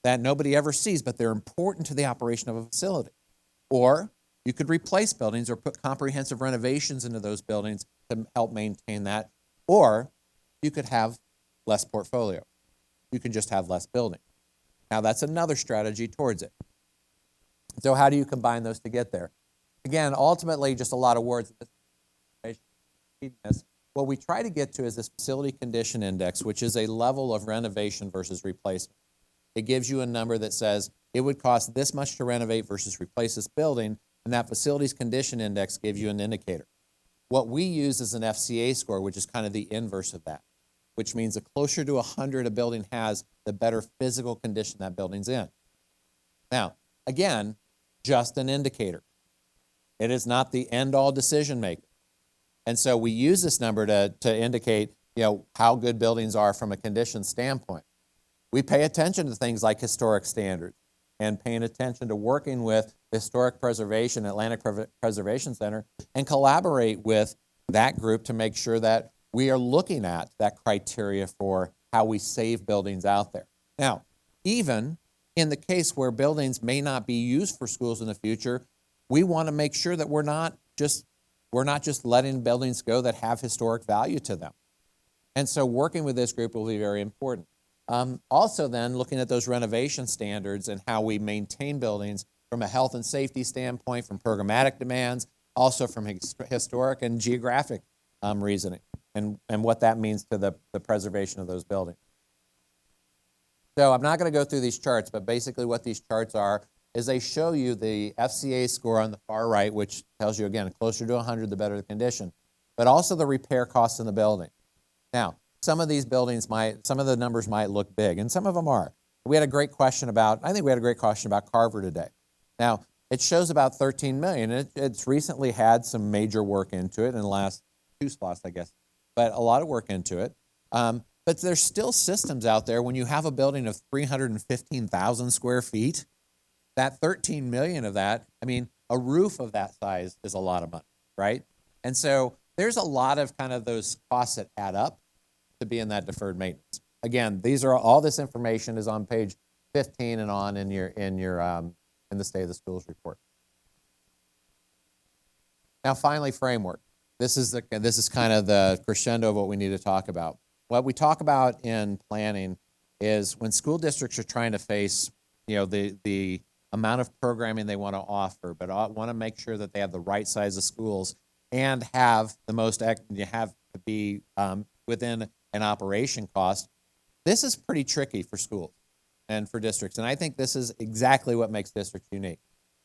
that nobody ever sees, but they're important to the operation of a facility. Or you could replace buildings or put comprehensive renovations into those buildings to help maintain that. Or you could have less portfolio. You can just have less building. Now, that's another strategy towards it. So how do you combine those to get there? Again, ultimately, just a lot of words. What we try to get to is this facility condition index, which is a level of renovation versus replacement. It gives you a number that says it would cost this much to renovate versus replace this building, and that facilities condition index gives you an indicator. What we use is an FCA score, which is kind of the inverse of that, which means the closer to 100 a building has, the better physical condition that building's in. Now, again, just an indicator. It is not the end-all decision maker. And so we use this number to indicate, how good buildings are from a condition standpoint. We pay attention to things like historic standards and paying attention to working with Historic Preservation, Atlantic Preservation Center, and collaborate with that group to make sure that we are looking at that criteria for how we save buildings out there. Now, even in the case where buildings may not be used for schools in the future, we want to make sure that we're not just letting buildings go that have historic value to them. And so working with this group will be very important. Also then looking at those renovation standards and how we maintain buildings from a health and safety standpoint, from programmatic demands, also from historic and geographic reasoning, and what that means to the preservation of those buildings. So I'm not going to go through these charts, but basically what these charts are is they show you the FCA score on the far right, which tells you, again, closer to 100, the better the condition, but also the repair costs in the building. Now, some of these buildings some of the numbers might look big, and some of them are. I think we had a great question about Carver today. Now, it shows about $13 million, and it's recently had some major work into it in the last 2 spots, I guess, but a lot of work into it. But there's still systems out there when you have a building of 315,000 square feet, that 13 million of that, a roof of that size is a lot of money, right? And so there's a lot of kind of those costs that add up to be in that deferred maintenance. Again, all this information is on page 15 and on in the State of the Schools report. Now, finally, framework. This is kind of the crescendo of what we need to talk about. What we talk about in planning is when school districts are trying to face, the amount of programming they want to offer, but want to make sure that they have the right size of schools and have the most, you have to be within an operation cost. This is pretty tricky for schools and for districts. And I think this is exactly what makes districts unique.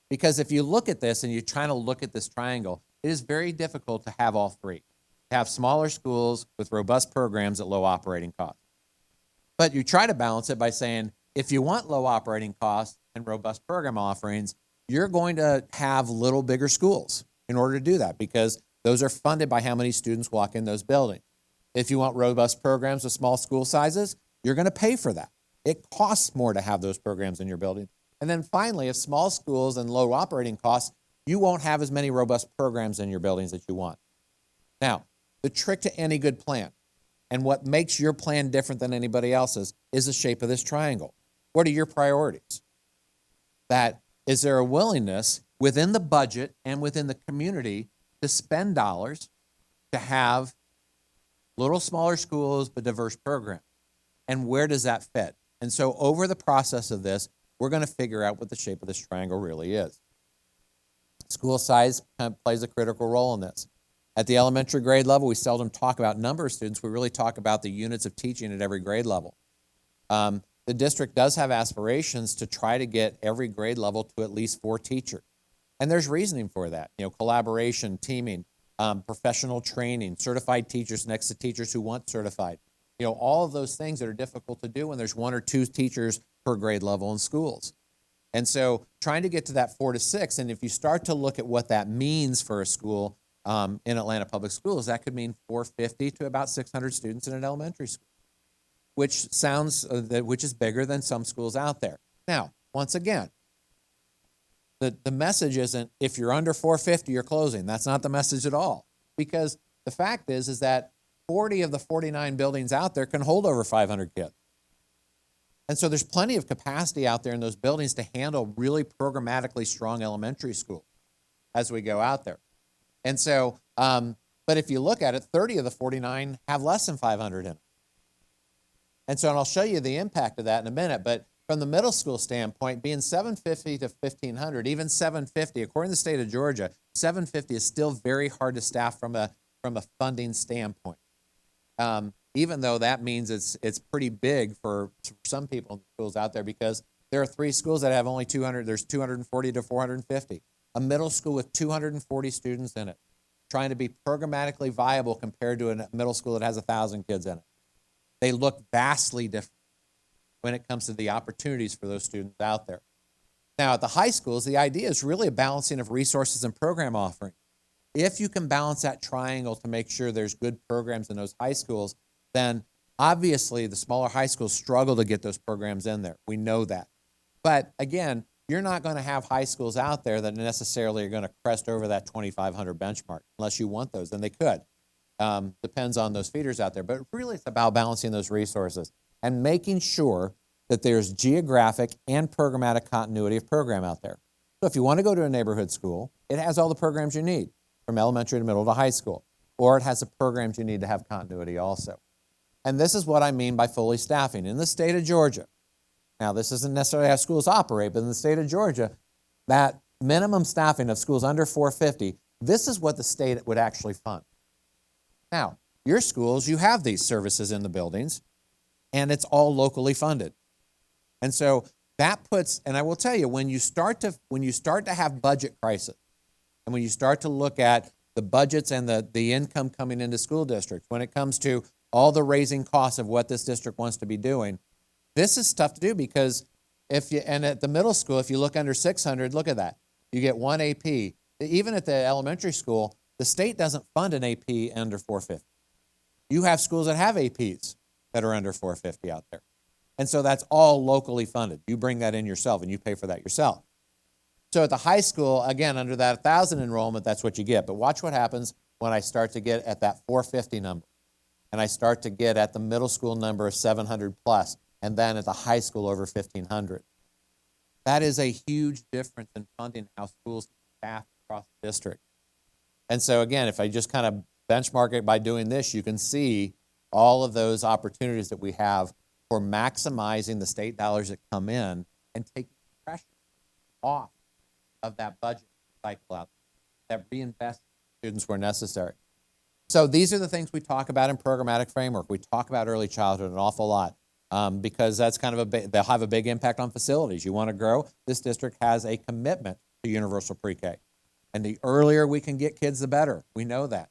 Because if you look at this and you're trying to look at this triangle, it is very difficult to have all three. To have smaller schools with robust programs at low operating costs. But you try to balance it by saying, if you want low operating costs and robust program offerings, you're going to have little bigger schools in order to do that, because those are funded by how many students walk in those buildings. If you want robust programs with small school sizes, you're going to pay for that. It costs more to have those programs in your building. And then finally, if small schools and low operating costs, you won't have as many robust programs in your buildings that you want. Now, the trick to any good plan, and what makes your plan different than anybody else's, is the shape of this triangle. What are your priorities? That is there a willingness within the budget and within the community to spend dollars to have little smaller schools but diverse programs? And where does that fit? And so over the process of this, we're going to figure out what the shape of this triangle really is. School size plays a critical role in this. At the elementary grade level, we seldom talk about number of students. We really talk about the units of teaching at every grade level. The district does have aspirations to try to get every grade level to at least 4 teachers. And there's reasoning for that. Collaboration, teaming, professional training, certified teachers next to teachers who want certified. All of those things that are difficult to do when there's 1 or 2 teachers per grade level in schools. And so trying to get to that 4 to 6, and if you start to look at what that means for a school in Atlanta Public Schools, that could mean 450 to about 600 students in an elementary school, which which is bigger than some schools out there. Now, once again, the message isn't if you're under 450, you're closing. That's not the message at all, because the fact is that 40 of the 49 buildings out there can hold over 500 kids. And so there's plenty of capacity out there in those buildings to handle really programmatically strong elementary schools as we go out there. And so, but if you look at it, 30 of the 49 have less than 500 in it. And so, and I'll show you the impact of that in a minute, but from the middle school standpoint, being 750 to 1,500, even 750, according to the state of Georgia, 750 is still very hard to staff from a funding standpoint. Even though that means it's pretty big for some people in the schools out there, because there are 3 schools that have only 200, there's 240 to 450. A middle school with 240 students in it, trying to be programmatically viable compared to a middle school that has 1,000 kids in it. They look vastly different when it comes to the opportunities for those students out there. Now, at the high schools, the idea is really a balancing of resources and program offerings. If you can balance that triangle to make sure there's good programs in those high schools, then obviously the smaller high schools struggle to get those programs in there. We know that. But again, you're not going to have high schools out there that necessarily are going to crest over that 2,500 benchmark unless you want those, and they could. Depends on those feeders out there. But really it's about balancing those resources and making sure that there's geographic and programmatic continuity of program out there. So if you want to go to a neighborhood school, it has all the programs you need from elementary to middle to high school, or it has the programs you need to have continuity also. And this is what I mean by fully staffing. In the state of Georgia, now this isn't necessarily how schools operate, but in the state of Georgia, that minimum staffing of schools under 450, this is what the state would actually fund. Now, your schools, you have these services in the buildings, and it's all locally funded. And so that puts, and I will tell you, when you start to have budget crisis, and when you start to look at the budgets and the income coming into school districts, when it comes to all the raising costs of what this district wants to be doing, this is tough to do, because and at the middle school, if you look under 600, look at that. You get 1 AP. Even at the elementary school, the state doesn't fund an AP under 450. You have schools that have APs that are under 450 out there. And so that's all locally funded. You bring that in yourself and you pay for that yourself. So at the high school, again, under that 1,000 enrollment, that's what you get. But watch what happens when I start to get at that 450 number, and I start to get at the middle school number of 700 plus, and then at the high school over 1,500. That is a huge difference in funding how schools staff across the district. And so again, if I just kind of benchmark it by doing this, you can see all of those opportunities that we have for maximizing the state dollars that come in and taking pressure off of that budget cycle out there, that reinvest in students where necessary. So these are the things we talk about in programmatic framework. We talk about early childhood an awful lot because that's kind of they'll have a big impact on facilities. You want to grow, this district has a commitment to universal pre-K. And the earlier we can get kids, the better. We know that.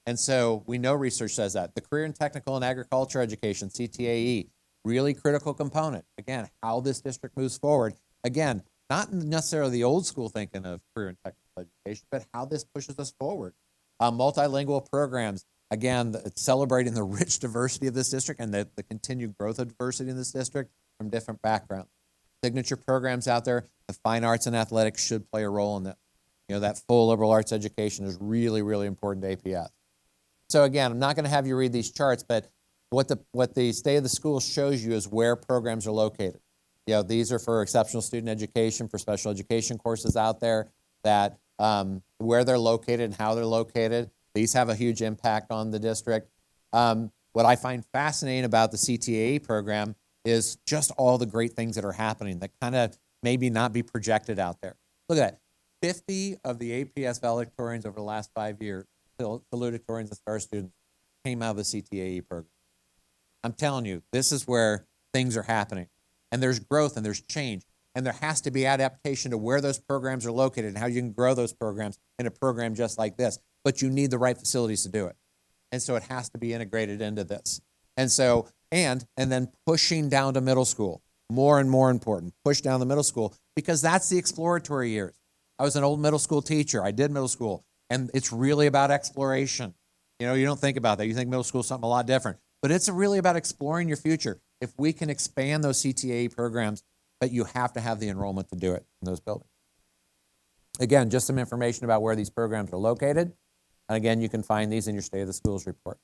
And so we know research says that. The career and technical and agriculture education, CTAE, really critical component. Again, how this district moves forward. Again, not necessarily the old school thinking of career and technical education, but how this pushes us forward. Multilingual programs, again, celebrating the rich diversity of this district and the continued growth of diversity in this district from different backgrounds. Signature programs out there, the fine arts and athletics should play a role in that. That full liberal arts education is really, really important to APS. So again, I'm not going to have you read these charts, but what the state of the school shows you is where programs are located. These are for exceptional student education, for special education courses out there, that where they're located and how they're located. These have a huge impact on the district. What I find fascinating about the CTAE program is just all the great things that are happening that kind of maybe not be projected out there. Look at that. 50 of the APS valedictorians over the last 5 years, salutatorians and star students, came out of the CTAE program. I'm telling you, this is where things are happening. And there's growth and there's change. And there has to be adaptation to where those programs are located and how you can grow those programs in a program just like this. But you need the right facilities to do it. And so it has to be integrated into this. And so, and then pushing down to middle school, more and more important, push down the middle school, because that's the exploratory years. I was an old middle school teacher. I did middle school. And it's really about exploration. You don't think about that. You think middle school is something a lot different. But it's really about exploring your future. If we can expand those CTAE programs, but you have to have the enrollment to do it in those buildings. Again, just some information about where these programs are located. And again, you can find these in your State of the Schools report.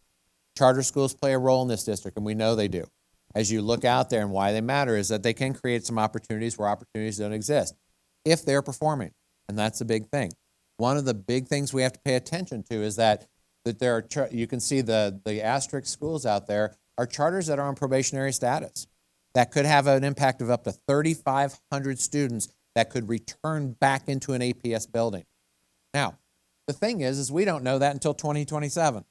Charter schools play a role in this district, and we know they do. As you look out there, and why they matter is that they can create some opportunities where opportunities don't exist if they're performing. And that's a big thing. One of the big things we have to pay attention to is that there are, you can see the asterisk schools out there are charters that are on probationary status. That could have an impact of up to 3,500 students that could return back into an APS building. Now, the thing is we don't know that until 2027.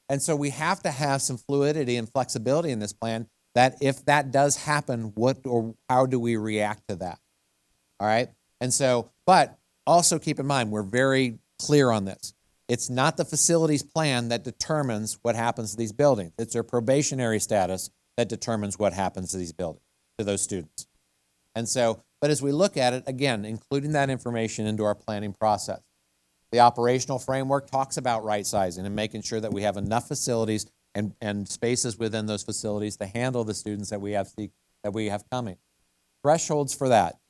And so we have to have some fluidity and flexibility in this plan that if that does happen, what or how do we react to that? All right? And so, but also keep in mind, we're very clear on this. It's not the facilities plan that determines what happens to these buildings. It's their probationary status that determines what happens to these buildings, to those students. And so, but as we look at it, again, including that information into our planning process. The operational framework talks about right sizing and making sure that we have enough facilities and spaces within those facilities to handle the students that we have coming. Thresholds for that,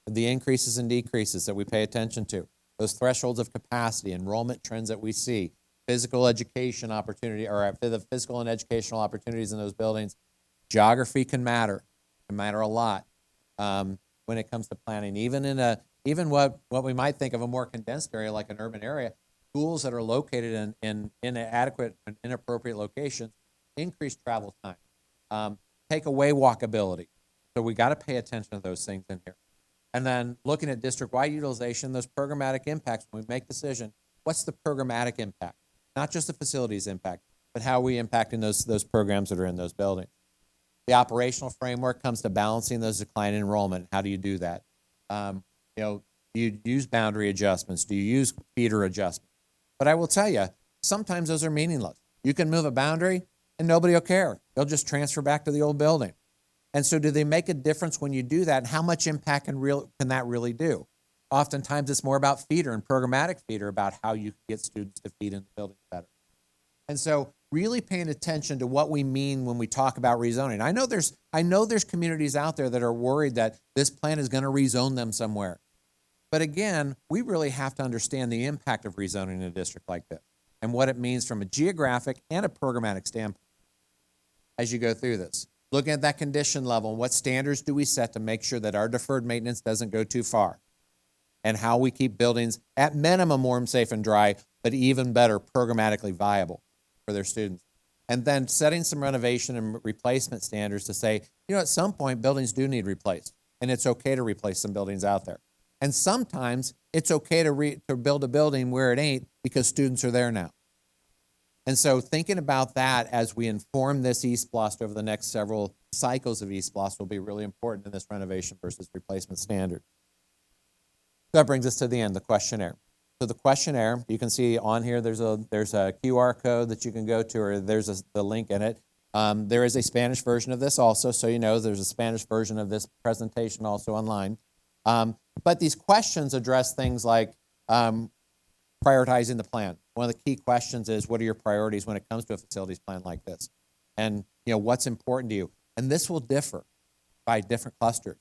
the increases and decreases that we pay attention to, those thresholds of capacity, enrollment trends that we see, physical education opportunity, or the physical and educational opportunities in those buildings. Geography can matter a lot when it comes to planning. Even what we might think of a more condensed area like an urban area, schools that are located in inadequate and inappropriate locations, increase travel time, take away walkability. So we got to pay attention to those things in here. And then looking at district-wide utilization, those programmatic impacts, when we make decision, what's the programmatic impact? Not just the facilities impact, but how are we impacting those programs that are in those buildings? The operational framework comes to balancing those decline in enrollment. How do you do that? Do you use boundary adjustments? Do you use feeder adjustments? But I will tell you, sometimes those are meaningless. You can move a boundary and nobody will care. They'll just transfer back to the old building. And so do they make a difference when you do that? And how much impact can that really do? Oftentimes it's more about feeder and programmatic feeder about how you get students to feed in the building better. And so really paying attention to what we mean when we talk about rezoning. I know there's communities out there that are worried that this plan is going to rezone them somewhere. But again, we really have to understand the impact of rezoning in a district like this and what it means from a geographic and a programmatic standpoint as you go through this. Looking at that condition level and what standards do we set to make sure that our deferred maintenance doesn't go too far, and how we keep buildings at minimum warm, safe, and dry, but even better, programmatically viable for their students. And then setting some renovation and replacement standards to say, at some point buildings do need replaced, and it's okay to replace some buildings out there. And sometimes it's okay to build a building where it ain't because students are there now. And so thinking about that as we inform this eSPLOST over the next several cycles of eSPLOST will be really important in this renovation versus replacement standard. That brings us to the end, the questionnaire. So the questionnaire, you can see on here, there's a QR code that you can go to, or there's the link in it. There is a Spanish version of this also, so you know there's a Spanish version of this presentation also online. But these questions address things like prioritizing the plan. One of the key questions is, what are your priorities when it comes to a facilities plan like this? And what's important to you? And this will differ by different clusters.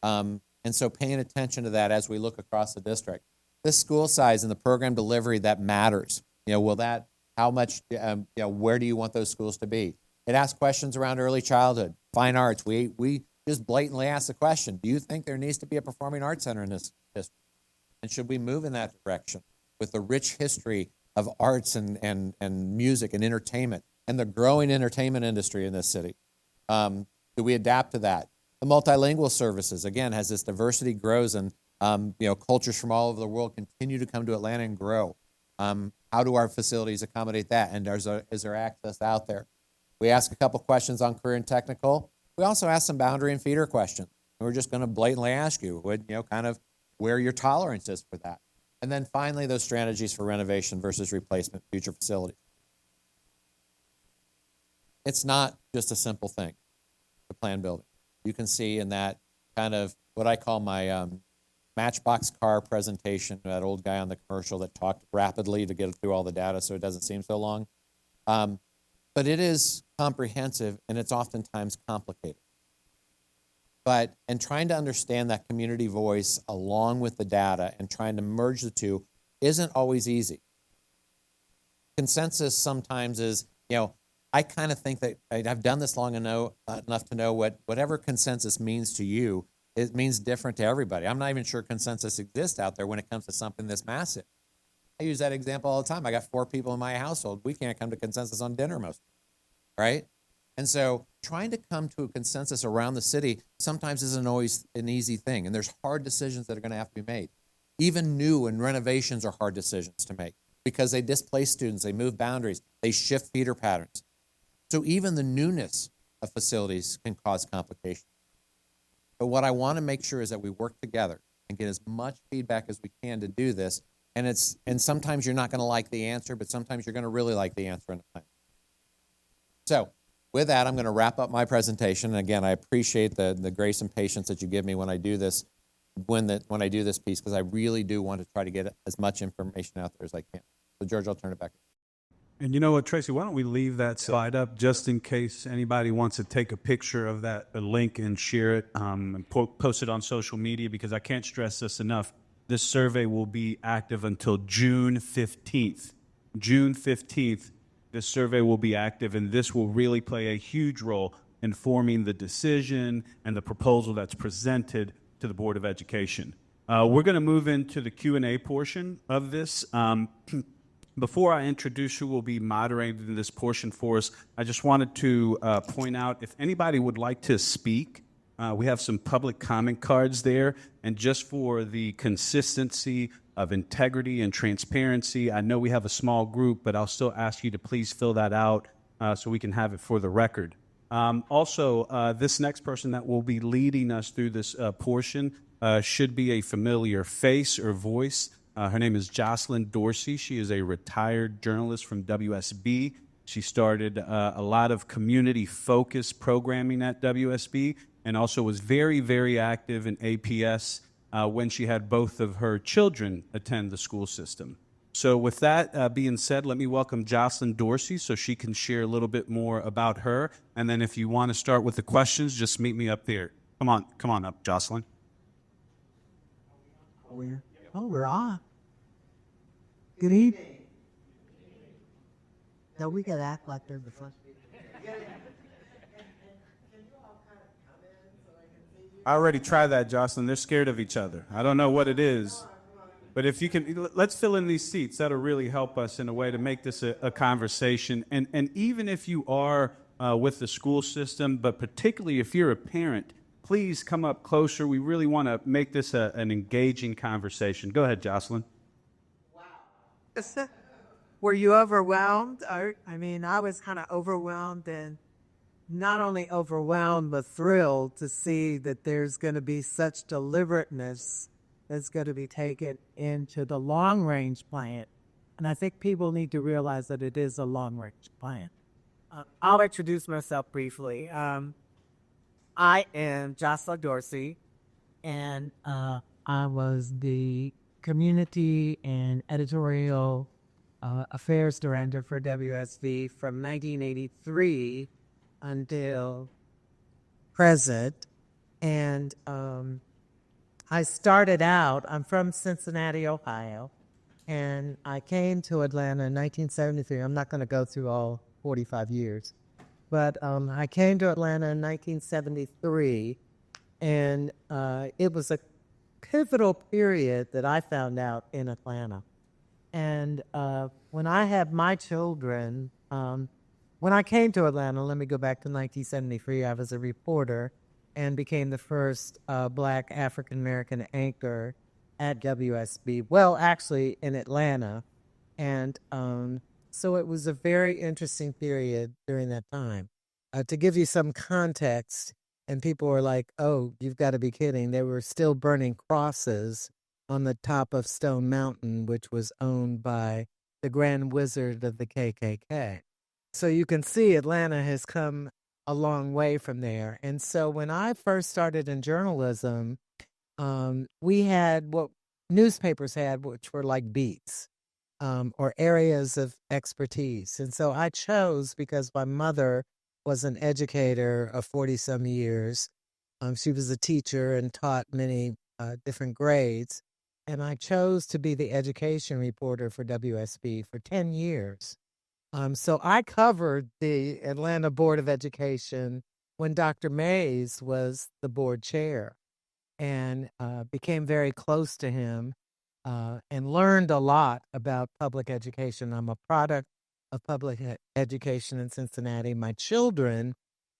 And so paying attention to that as we look across the district. This school size and the program delivery, that matters. How much, where do you want those schools to be? It asks questions around early childhood, fine arts. We just blatantly ask the question, do you think there needs to be a performing arts center in this district? And should we move in that direction with the rich history of arts and music and entertainment and the growing entertainment industry in this city? Do we adapt to that? The multilingual services, again, as this diversity grows and cultures from all over the world continue to come to Atlanta and grow. How do our facilities accommodate that? And is there access out there? We ask a couple questions on career and technical. We also ask some boundary and feeder questions. And we're just going to blatantly ask you, kind of where your tolerance is for that. And then finally, those strategies for renovation versus replacement, future facilities. It's not just a simple thing, the plan building. You can see in that kind of what I call my Matchbox car presentation, that old guy on the commercial that talked rapidly to get through all the data so it doesn't seem so long. But it is comprehensive and it's oftentimes complicated. And trying to understand that community voice along with the data and trying to merge the two isn't always easy. Consensus sometimes is, I kind of think that I've done this long enough to know whatever consensus means to you, it means different to everybody. I'm not even sure consensus exists out there when it comes to something this massive. I use that example all the time. I got 4 people in my household. We can't come to consensus on dinner most, right? And so trying to come to a consensus around the city sometimes isn't always an easy thing. And there's hard decisions that are going to have to be made. Even new and renovations are hard decisions to make because they displace students, they move boundaries, they shift feeder patterns. So even the newness of facilities can cause complications. But what I want to make sure is that we work together and get as much feedback as we can to do this. And sometimes you're not going to like the answer, but sometimes you're going to really like the answer in the plan. So with that, I'm going to wrap up my presentation. And again, I appreciate the grace and patience that you give me when I do this, when I do this piece, because I really do want to try to get as much information out there as I can. So George, I'll turn it back. And you know what, Tracy, why don't we leave that slide up just in case anybody wants to take a picture of that link and share it and post it on social media, because I can't stress this enough. This survey will be active until June 15th. June 15th, this survey will be active, and this will really play a huge role in forming the decision and the proposal that's presented to the Board of Education. We're going to move into the Q&A portion of this. Before I introduce who will be moderating this portion for us, I just wanted to point out, if anybody would like to speak, we have some public comment cards there. And just for the consistency of integrity and transparency, I know we have a small group, but I'll still ask you to please fill that out so we can have it for the record. Also, this next person that will be leading us through this portion should be a familiar face or voice. Her name is Jocelyn Dorsey. She is a retired journalist from WSB. She started a lot of community-focused programming at WSB and also was very, very active in APS when she had both of her children attend the school system. So with that being said, let me welcome Jocelyn Dorsey so she can share a little bit more about her. And then if you want to start with the questions, just meet me up there. Come on up, Jocelyn. We're on. Good evening. No, we gotta act like they're the front. I already tried that, Jocelyn. They're scared of each other. I don't know what it is. But if you can, let's fill in these seats. That'll really help us in a way to make this a conversation. And even if you are with the school system, but particularly if you're a parent, please come up closer. We really want to make this an engaging conversation. Go ahead, Jocelyn. Wow. Were you overwhelmed? I was kind of overwhelmed, and not only overwhelmed, but thrilled to see that there's going to be such deliberateness that's going to be taken into the long-range plan. And I think people need to realize that it is a long-range plan. I'll introduce myself briefly. I am Jocelyn Dorsey, and I was the community and editorial affairs director for WSV from 1983 until present. And I started out, I'm from Cincinnati, Ohio, and I came to Atlanta in 1973. I'm not going to go through all 45 years, but I came to Atlanta in 1973, and it was a pivotal period that I found out in Atlanta. And when I had my children, when I came to Atlanta, let me go back to 1973, I was a reporter and became the first Black African American anchor at WSB. Well, actually, in Atlanta. And so it was a very interesting period during that time. To give you some context, and people were like, oh, you've got to be kidding. They were still burning crosses on the top of Stone Mountain, which was owned by the Grand Wizard of the KKK. So you can see Atlanta has come a long way from there. And so when I first started in journalism, we had what newspapers had, which were like beats or areas of expertise. And so I chose, because my mother was an educator of 40-some years. She was a teacher and taught many different grades. And I chose to be the education reporter for WSB for 10 years. So I covered the Atlanta Board of Education when Dr. Mays was the board chair, and became very close to him and learned a lot about public education. I'm a product of public education in Cincinnati. My children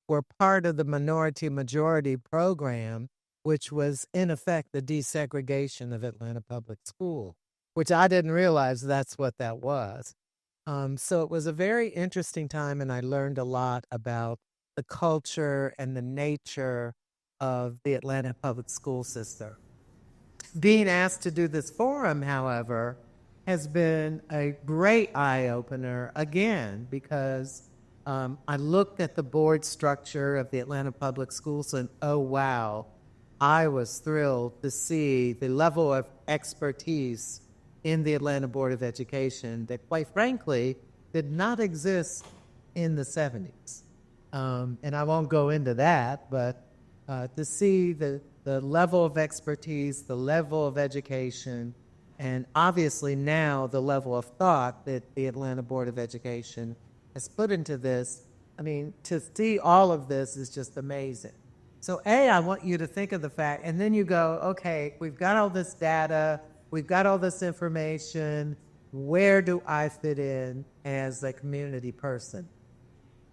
were part of the minority majority program, which was in effect the desegregation of Atlanta Public School, which I didn't realize that's what that was. So it was a very interesting time, and I learned a lot about the culture and the nature of the Atlanta public school system. Being asked to do this forum, however, has been a great eye-opener, again, because I looked at the board structure of the Atlanta public schools and, oh, wow, I was thrilled to see the level of expertise in the Atlanta Board of Education that, quite frankly, did not exist in the 70s. And I won't go into that, but to see the level of expertise, the level of education, and obviously now the level of thought that the Atlanta Board of Education has put into this, I mean, to see all of this is just amazing. So I want you to think of the fact, and then you go, okay, we've got all this data, we've got all this information, where do I fit in as a community person?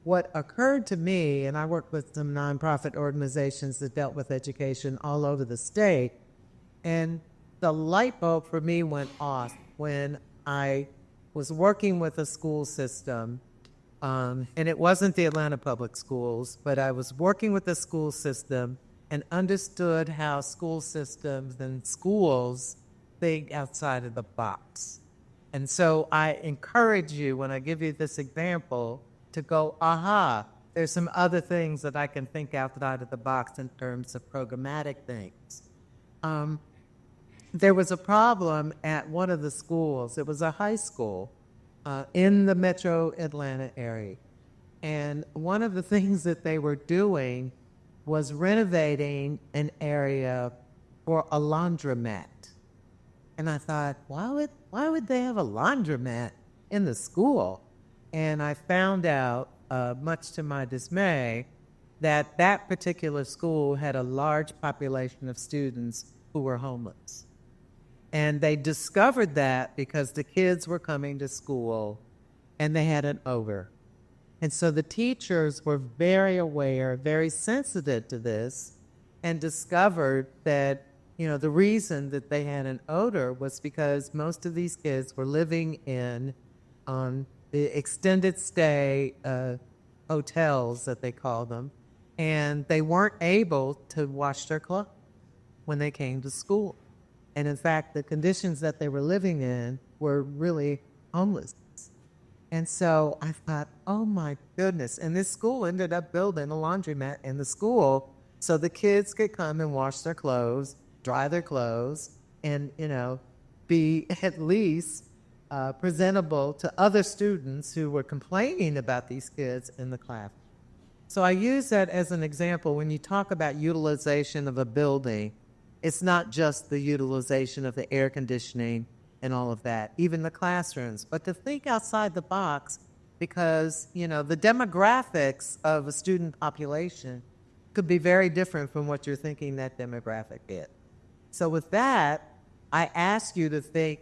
What occurred to me, and I worked with some nonprofit organizations that dealt with education all over the state, and the light bulb for me went off when I was working with a school system, and it wasn't the Atlanta Public Schools, but I was working with a school system and understood how school systems and schools think outside of the box. And so I encourage you, when I give you this example, to go, aha, there's some other things that I can think outside of the box in terms of programmatic things. There was a problem at one of the schools. It was a high school in the metro Atlanta area. And one of the things that they were doing was renovating an area for a laundromat. And I thought, why would they have a laundromat in the school? And I found out, much to my dismay, that that particular school had a large population of students who were homeless. And they discovered that because the kids were coming to school and they had an odor. And so the teachers were very aware, very sensitive to this, and discovered that, you know, the reason that they had an odor was because most of these kids were living in the extended stay hotels, that they call them, and they weren't able to wash their clothes when they came to school. And in fact, the conditions that they were living in were really homeless. And so I thought, oh my goodness. And this school ended up building a laundromat in the school so the kids could come and wash their clothes, dry their clothes, and, be at least presentable to other students who were complaining about these kids in the class. So I use that as an example. When you talk about utilization of a building, it's not just the utilization of the air conditioning and all of that, even the classrooms, but to think outside the box, because, the demographics of a student population could be very different from what you're thinking that demographic is. So with that, I ask you to think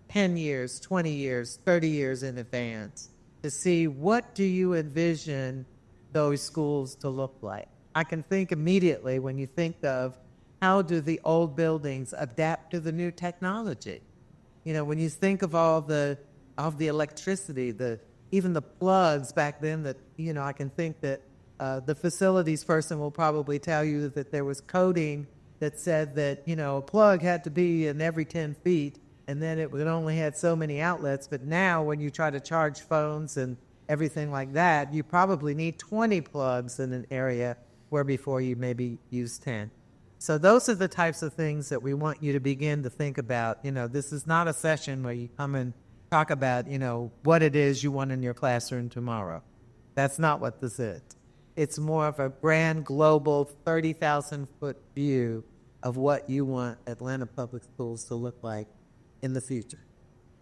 10 years, 20 years, 30 years in advance to see what do you envision those schools to look like. I can think immediately when you think of how do the old buildings adapt to the new technology. When you think of all the electricity, even the plugs back then that, I can think that the facilities person will probably tell you that there was coding that said that, a plug had to be in every 10 feet, and then it would only had so many outlets. But now when you try to charge phones and everything like that, you probably need 20 plugs in an area where before you maybe use 10. So those are the types of things that we want you to begin to think about. This is not a session where you come and talk about, what it is you want in your classroom tomorrow. That's not what this is. It's more of a grand global 30,000-foot view of what you want Atlanta Public Schools to look like in the future.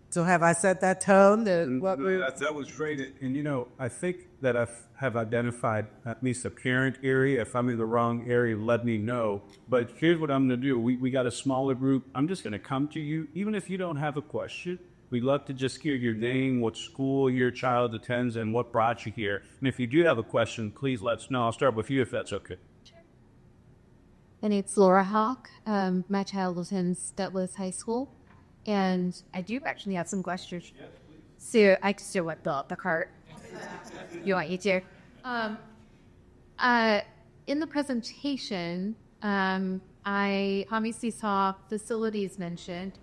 So have I set that tone? That was great. And, I think that I have identified at least a parent area. If I'm in the wrong area, let me know. But here's what I'm going to do. We got a smaller group. I'm just going to come to you. Even if you don't have a question, we'd love to just hear your name, what school your child attends, and what brought you here. And if you do have a question, please let us know. I'll start with you if that's okay. Sure. And it's Laura Hawk. My child attends Douglas High School. And I do actually have some questions. Yes, please. So I still want the cart. You want you to? In the presentation, I obviously saw facilities mentioned,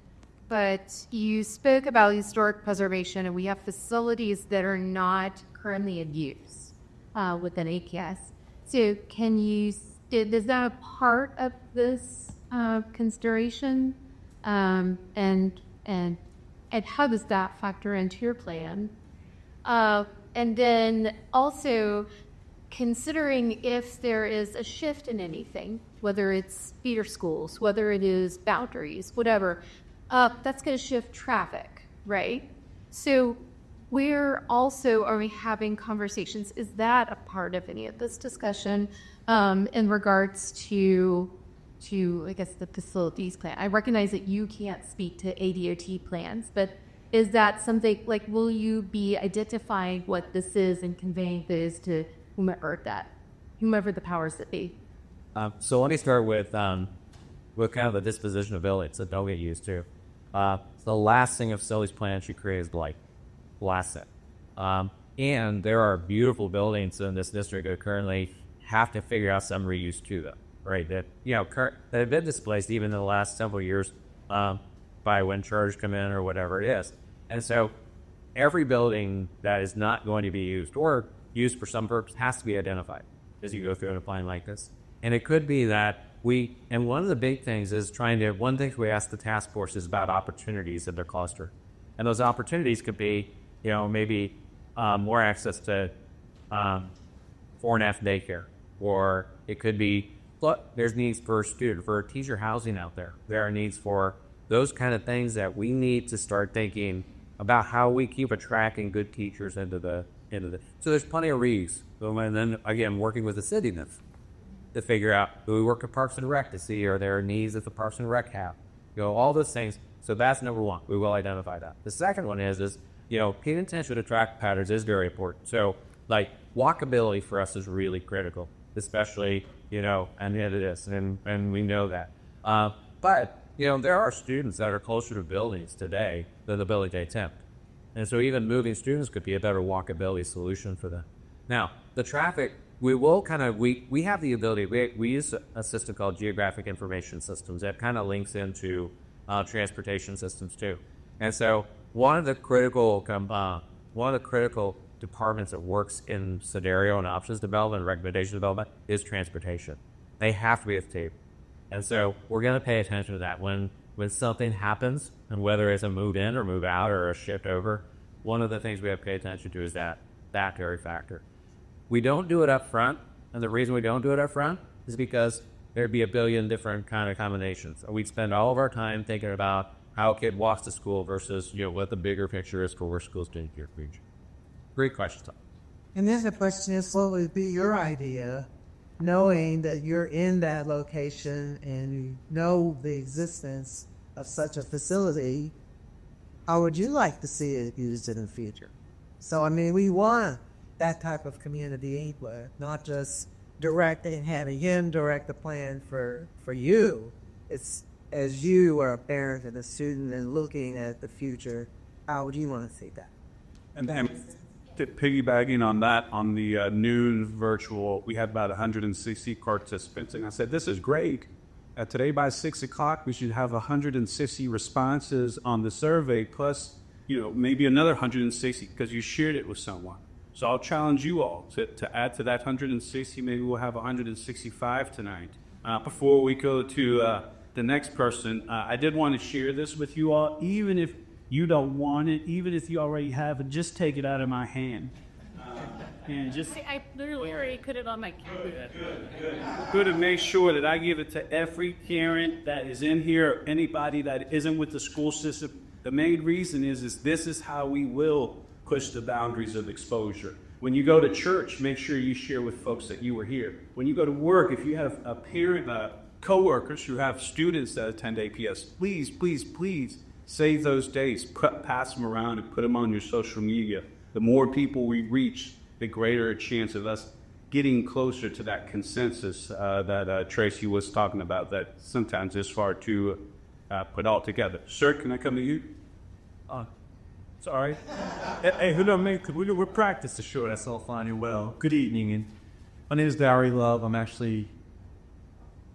but you spoke about historic preservation, and we have facilities that are not currently in use within APS. So is that a part of this consideration? And how does that factor into your plan? And then also considering if there is a shift in anything, whether it's feeder schools, whether it is boundaries, whatever, that's going to shift traffic, right? So where also are we having conversations? Is that a part of any of this discussion in regards to I guess, the facilities plan? I recognize that you can't speak to ADOT plans, but is that something, will you be identifying what this is and conveying this to whomever the powers that be? So let me start with kind of the disposition of buildings that don't get used to. The last thing a facilities plan should create is blight. Last thing. And there are beautiful buildings in this district that currently have to figure out some reuse to them. Right, that that have been displaced even in the last several years by when charges come in or whatever it is. And so every building that is not going to be used or used for some purpose has to be identified as you go through a plan like this. And it could be that and one of the big things is one thing we ask the task force is about opportunities in their cluster. And those opportunities could be, maybe more access to 4.5 daycare, or it could be, look, there's needs for teacher housing out there. There are needs for those kind of things that we need to start thinking about how we keep attracting good teachers into the. So there's plenty of reuse. And then again, working with the city to figure out, do we work with Parks and Rec to see are there needs that the Parks and Rec have? All those things. So that's number one. We will identify that. The second one is paying attention to traffic patterns is very important. So walkability for us is really critical, especially. And it is, and we know that. But, there are students that are closer to buildings today than the building they attempt. And so even moving students could be a better walkability solution for them. Now, the traffic, we will we have the ability, we use a system called Geographic Information Systems that kind of links into transportation systems too. And so one of the critical one of the critical departments that works in scenario and options development and recommendation development is transportation. They have to be at the table. And so we're going to pay attention to that when something happens, and whether it's a move in or move out or a shift over, one of the things we have to pay attention to is that very factor. We don't do it up front, and the reason we don't do it up front is because there'd be a billion different kind of combinations. We'd spend all of our time thinking about how a kid walks to school versus, what the bigger picture is for where schools do in your region. Great question, Tom. And then the question is, what would be your idea, knowing that you're in that location and you know the existence of such a facility? How would you like to see it used in the future? So, we want that type of community input, not just directing, having him direct the plan for you. It's as you are a parent and a student and looking at the future, how would you want to see that? And then, piggybacking on that, on the noon virtual, we had about 160 participants, and I said, this is great. Today by 6 o'clock, we should have 160 responses on the survey, plus, maybe another 160 because you shared it with someone. So I'll challenge you all to add to that 160. Maybe we'll have 165 tonight. Before we go to the next person, I did want to share this with you all. Even if you don't want it, even if you already have it, just take it out of my hand. And just I literally already put it on my computer. good to make sure that I give it to every parent that is in here, anybody that isn't with the school system. The main reason is this is how we will push the boundaries of exposure. When you go to church, make sure you share with folks that you were here. When you go to work, if you have a parent, coworkers who have students that attend APS, please, please, please save those days, pass them around and put them on your social media. The more people we reach, the greater a chance of us getting closer to that consensus that Tracy was talking about, that sometimes is far too put all together. Sir, can I come to you? Sorry. Hey, hello, mate. We're practicing, sure. That's all fine and well. Good evening. And my name is Barry Love. I'm actually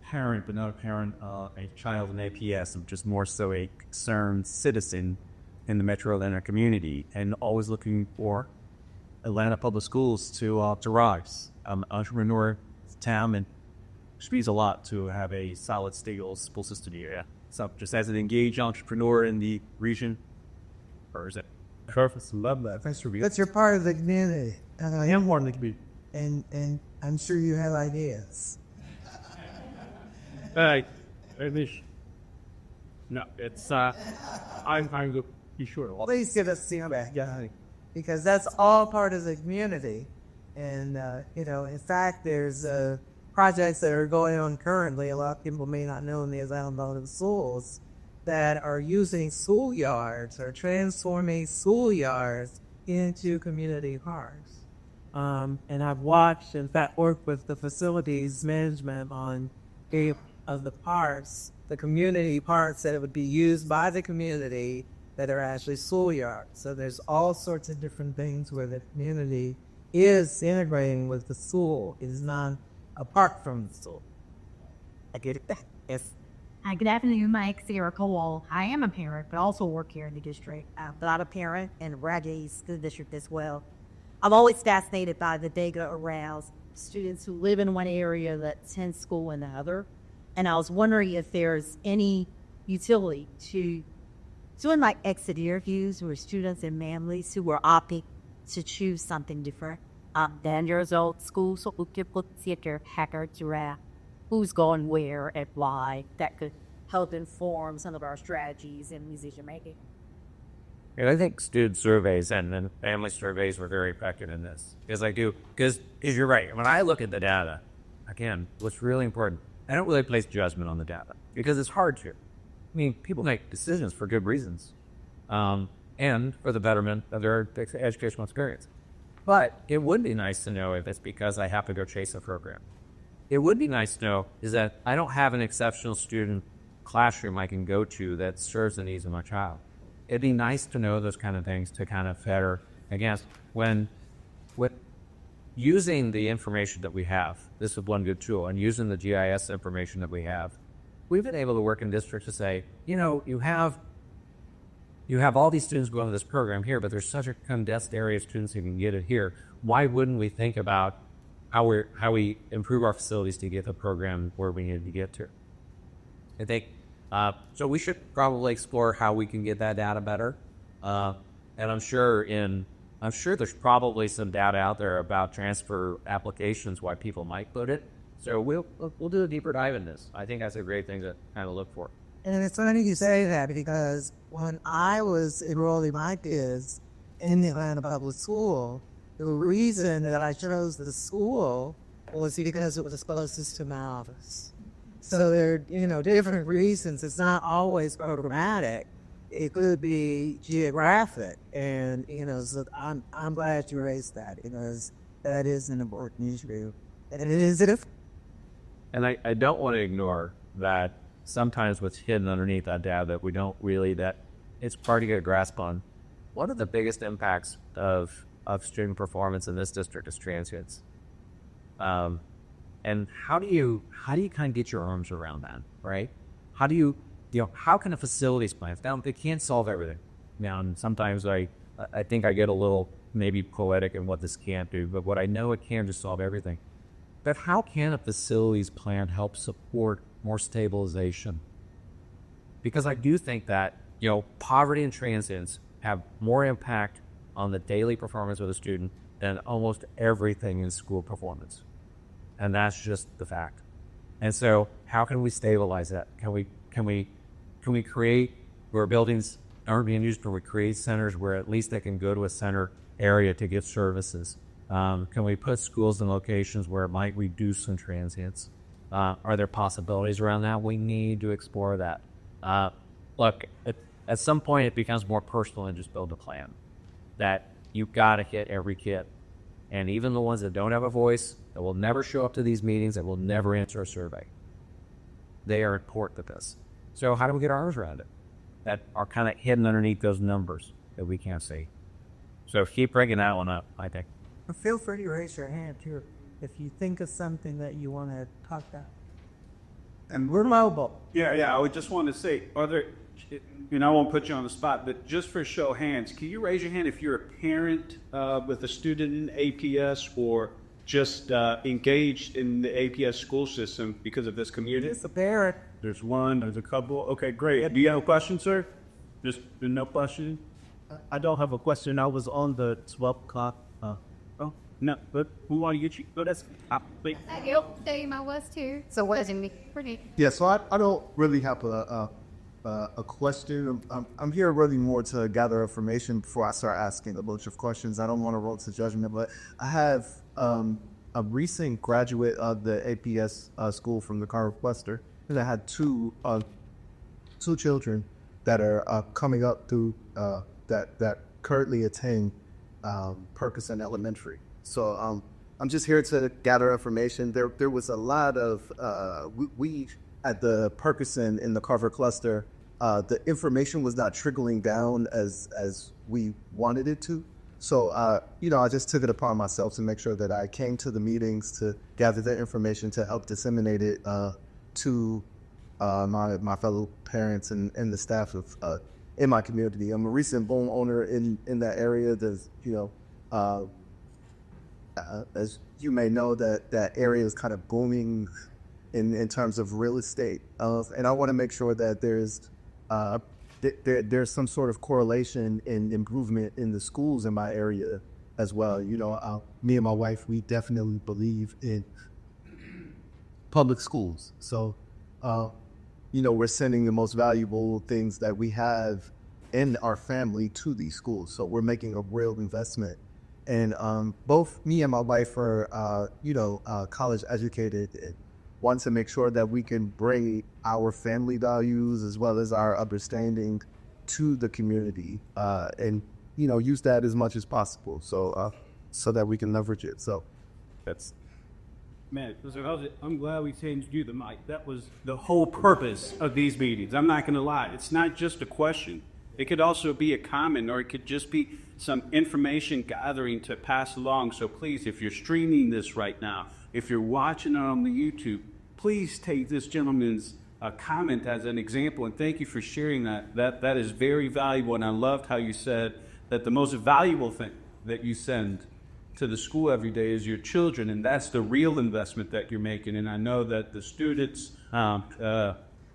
a parent, but not a parent, a child in APS. I'm just more so a concerned citizen in the Metro Atlanta community, and always looking for Atlanta Public Schools to rise. I'm an entrepreneur in town, and it means a lot to have a solid, stable school system here. So just as an engaged entrepreneur in the region, or is it? Perfect. Love that. Thanks for being. But you're part of the community. I am part of the community. And I'm sure you have ideas. Hey, no, it's I'm going to be sure. Please give us feedback. Yeah, because that's all part of the community. And in fact, there's projects that are going on currently. A lot of people may not know in the Atlanta Public Schools that are using schoolyards or transforming schoolyards into community parks. And I've watched, in fact, worked with the facilities management on a of the parks, the community parks that would be used by the community that are actually schoolyards. So there's all sorts of different things where the community is integrating with the school. It is not apart from the school. I get it. Yes. Hi, good afternoon, Mike Sierra Cole. I am a parent, but also work here in the district. I'm not a parent in Raggy School District as well. I'm always fascinated by the data around students who live in one area that attend school in the other. And I was wondering if there's any utility to doing like exit interviews where students and families who were opting to choose something different than your old school. So we could look at their hacker giraffe, who's going where and why. That could help inform some of our strategies in decision making. And I think student surveys and then family surveys were very effective in this. Because you're right. When I look at the data, again, what's really important, I don't really place judgment on the data because it's hard to. People make decisions for good reasons and for the betterment of their educational experience. But it would be nice to know if it's because I have to go chase a program. It would be nice to know is that I don't have an exceptional student classroom I can go to that serves the needs of my child. It'd be nice to know those kind of things to kind of fetter against when using the information that we have. This is one good tool, and using the GIS information that we have, we've been able to work in districts to say, you have you have all these students going to this program here, but there's such a condensed area of students who can get it here. Why wouldn't we think about how we improve our facilities to get the program where we need to get to? I think so. We should probably explore how we can get that data better. And I'm sure there's probably some data out there about transfer applications, why people might put it. So we'll do a deeper dive in this. I think that's a great thing to kind of look for. And it's funny you say that because when I was enrolling my kids in the Atlanta Public School, the reason that I chose the school was because it was closest to my office. So there are, different reasons. It's not always programmatic. It could be geographic. And, so I'm glad you raised that because that is an important issue. And it is And I don't want to ignore that sometimes what's hidden underneath that data that it's hard to get a grasp on. One of the biggest impacts of student performance in this district is transients. And how do you kind of get your arms around that, right? How do how can a facilities plan? Now, they can't solve everything. Now, and sometimes I think I get a little maybe poetic in what this can't do, but what I know it can just solve everything. But how can a facilities plan help support more stabilization? Because I do think that, poverty and transients have more impact on the daily performance of the student than almost everything in school performance. And that's just the fact. And so how can we stabilize that? Can we create where buildings aren't being used, or we create centers where at least they can go to a center area to get services? Can we put schools in locations where it might reduce some transients? Are there possibilities around that? We need to explore that. Look, at some point it becomes more personal than just build a plan. That you've got to hit every kid. And even the ones that don't have a voice, that will never show up to these meetings, that will never answer a survey. They are important to this. So how do we get our arms around it? That are kind of hidden underneath those numbers that we can't see. So keep bringing that one up, I think. Feel free to raise your hand too if you think of something that you want to talk about. And we're mobile. Yeah, I would just want to say, I won't put you on the spot, but just for show of hands, can you raise your hand if you're a parent with a student in APS or just engaged in the APS school system because of this community? It's a parent. There's one, there's a couple. Okay, great. Do you have a question, sir? Just no question? I don't have a question. I was on the 12 o'clock. No, but we want to get you. Oh, that's wait. Dame, I was too. So what is me? Pretty. Yeah, so I don't really have a question. I'm here really more to gather information before I start asking a bunch of questions. I don't want to roll to judgment, but I have a recent graduate of the APS school from the Carver Cluster, and I had two children that are coming up through that currently attend Perkison Elementary. So I'm just here to gather information. There was a lot of we at the Perkison in the Carver Cluster. The information was not trickling down as we wanted it to. So, I just took it upon myself to make sure that I came to the meetings to gather that information to help disseminate it to my fellow parents and the staff of in my community. I'm a recent home owner in that area. There's, as you may know, that area is kind of booming in terms of real estate. And I want to make sure that there's some sort of correlation in improvement in the schools in my area as well. Me and my wife, we definitely believe in public schools. So, we're sending the most valuable things that we have in our family to these schools. So we're making a real investment. And both me and my wife are, college educated and want to make sure that we can bring our family values as well as our understanding to the community and, use that as much as possible so that we can leverage it. So that's... Man, I'm glad we changed you the mic. That was the whole purpose of these meetings. I'm not going to lie. It's not just a question. It could also be a comment, or it could just be some information gathering to pass along. So please, if you're streaming this right now, if you're watching it on the YouTube, please take this gentleman's comment as an example, and thank you for sharing that. That is very valuable, and I loved how you said that the most valuable thing that you send to the school every day is your children, and that's the real investment that you're making. And I know that the students, I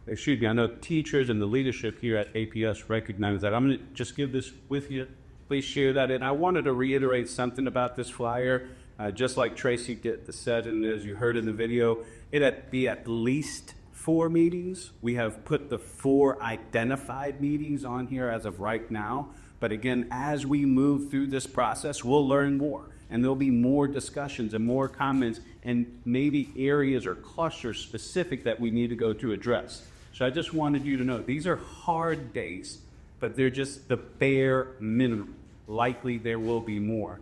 know teachers and the leadership here at APS recognize that. I'm going to just give this with you. Please share that. And I wanted to reiterate something about this flyer, just like Tracy said, and as you heard in the video, it'd be at least 4 meetings. We have put the 4 identified meetings on here as of right now. But again, as we move through this process, we'll learn more. And there'll be more discussions and more comments and maybe areas or clusters specific that we need to go to address. So I just wanted you to know these are hard days, but they're just the bare minimum. Likely there will be more.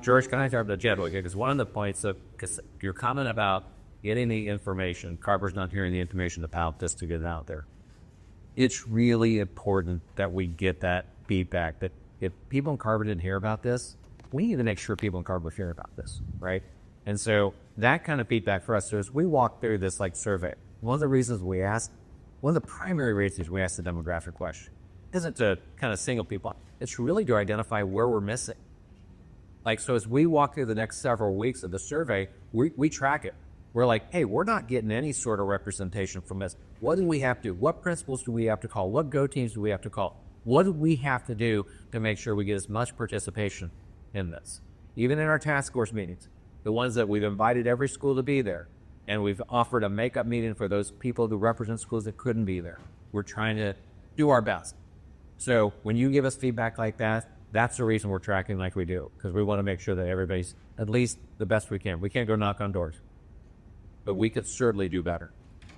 George, can I interrupt the general here? Because one of the points of your comment about getting the information, Carver's not hearing the information about this to get it out there. It's really important that we get that feedback, that if people in Carver didn't hear about this, we need to make sure people in Carver hear about this, right? And so that kind of feedback for us, so as we walk through this survey, one of the primary reasons we asked the demographic question isn't to kind of single people. It's really to identify where we're missing. So as we walk through the next several weeks of the survey, we track it. We're like, hey, we're not getting any sort of representation from this. What do we have to do? What principals do we have to call? What go teams do we have to call? What do we have to do to make sure we get as much participation in this? Even in our task force meetings, the ones that we've invited every school to be there, and we've offered a makeup meeting for those people who represent schools that couldn't be there. We're trying to do our best. So when you give us feedback like that, that's the reason we're tracking like we do, because we want to make sure that everybody's at least the best we can. We can't go knock on doors, but we could certainly do better.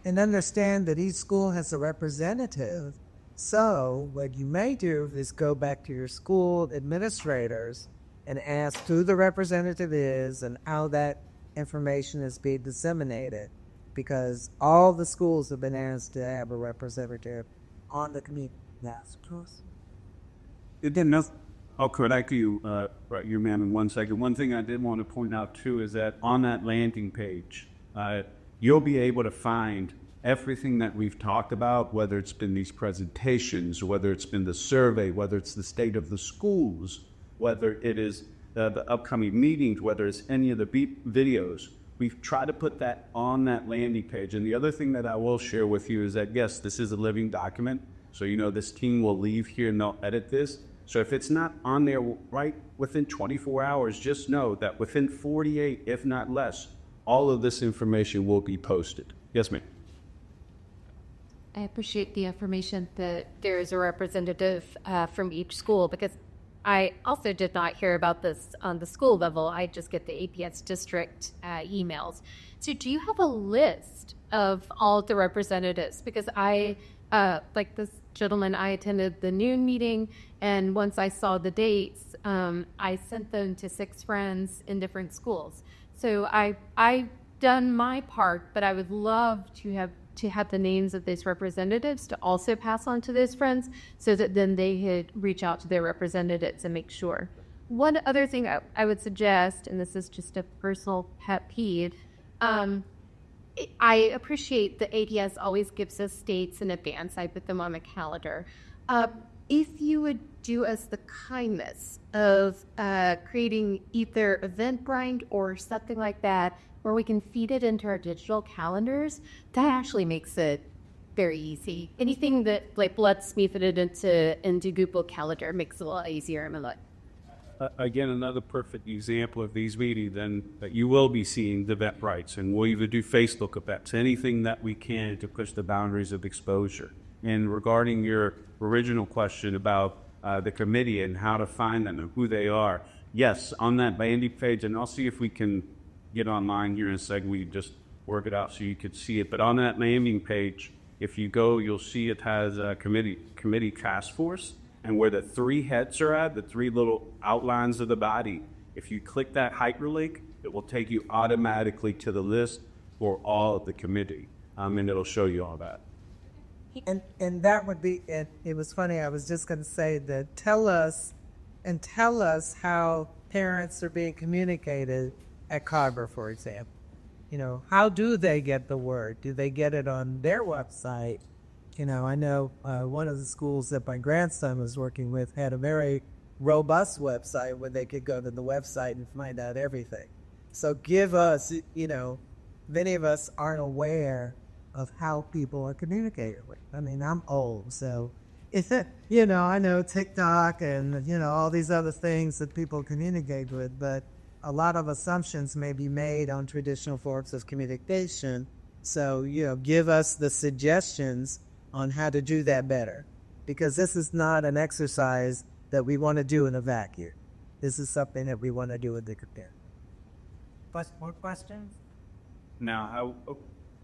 And understand that each school has a representative. So what you may do is go back to your school administrators and ask who the representative is and how that information is being disseminated, because all the schools have been asked to have a representative on the community task force. I'll correct you, your man, in 1 second. One thing I did want to point out too is that on that landing page, you'll be able to find everything that we've talked about, whether it's been these presentations, whether it's been the survey, whether it's the state of the schools, whether it is the upcoming meetings, whether it's any of the videos. We've tried to put that on that landing page. And the other thing that I will share with you is that, yes, this is a living document. So, this team will leave here and they'll edit this. So if it's not on there right within 24 hours, just know that within 48, if not less, all of this information will be posted. Yes, ma'am. I appreciate the information that there is a representative from each school, because I also did not hear about this on the school level. I just get the APS district emails. So do you have a list of all the representatives? Because I, like this gentleman, I attended the noon meeting, and once I saw the dates, I sent them to 6 friends in different schools. So I've done my part, but I would love to have the names of these representatives to also pass on to those friends, so that then they could reach out to their representatives and make sure. One other thing I would suggest, and this is just a personal pet peeve, I appreciate the ADS always gives us dates in advance. I put them on the calendar. If you would do us the kindness of creating either Eventbrite or something like that, where we can feed it into our digital calendars, that actually makes it very easy. Anything that lets me fit it into Google Calendar makes it a lot easier in my life. Again, another perfect example of these meetings, then, that you will be seeing the Eventbrites, and we'll either do Facebook events, anything that we can to push the boundaries of exposure. And regarding your original question about the committee and how to find them and who they are, yes, on that landing page, and I'll see if we can get online here in a second. We just work it out so you could see it. But on that landing page, if you go, you'll see it has a committee task force, and where the 3 heads are at, the 3 little outlines of the body, if you click that hyperlink, it will take you automatically to the list for all of the committee, and it'll show you all that. And that would be it. It was funny. I was just going to say that tell us how parents are being communicated at Carver, for example. You know, how do they get the word? Do they get it on their website? You know, I know one of the schools that my grandson was working with had a very robust website where they could go to the website and find out everything. So give us, you know, many of us aren't aware of how people are communicating with. I mean, I'm old, so it's, you know, I know TikTok and, you know, all these other things that people communicate with, but a lot of assumptions may be made on traditional forms of communication. So, you know, give us the suggestions on how to do that better, because this is not an exercise that we want to do in a vacuum. This is something that we want to do with the community. More questions? Now,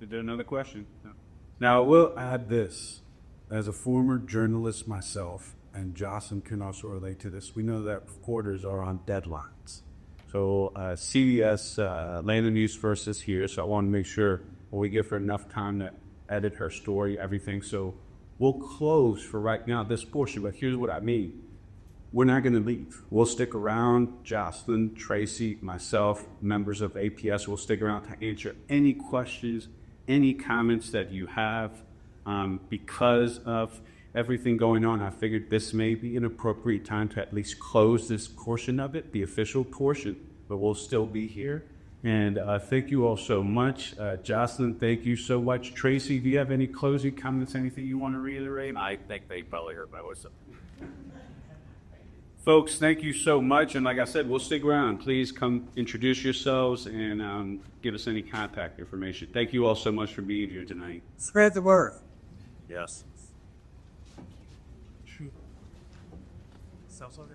is there another question? No. Now, I will add this. As a former journalist myself, and Jocelyn can also relate to this, we know that reporters are on deadlines. So CBS, Land and Use First is here, so I want to make sure we give her enough time to edit her story, everything. So we'll close for right now this portion, but here's what I mean. We're not going to leave. We'll stick around. Jocelyn, Tracy, myself, members of APS will stick around to answer any questions, any comments that you have. Because of everything going on, I figured this may be an appropriate time to at least close this portion of it, the official portion, but we'll still be here. And thank you all so much. Jocelyn, thank you so much. Tracy, do you have any closing comments, anything you want to reiterate? I think they probably heard my voice. Folks, thank you so much. And like I said, we'll stick around. Please come introduce yourselves and give us any contact information. Thank you all so much for being here tonight. Spread the word. Yes. Sounds like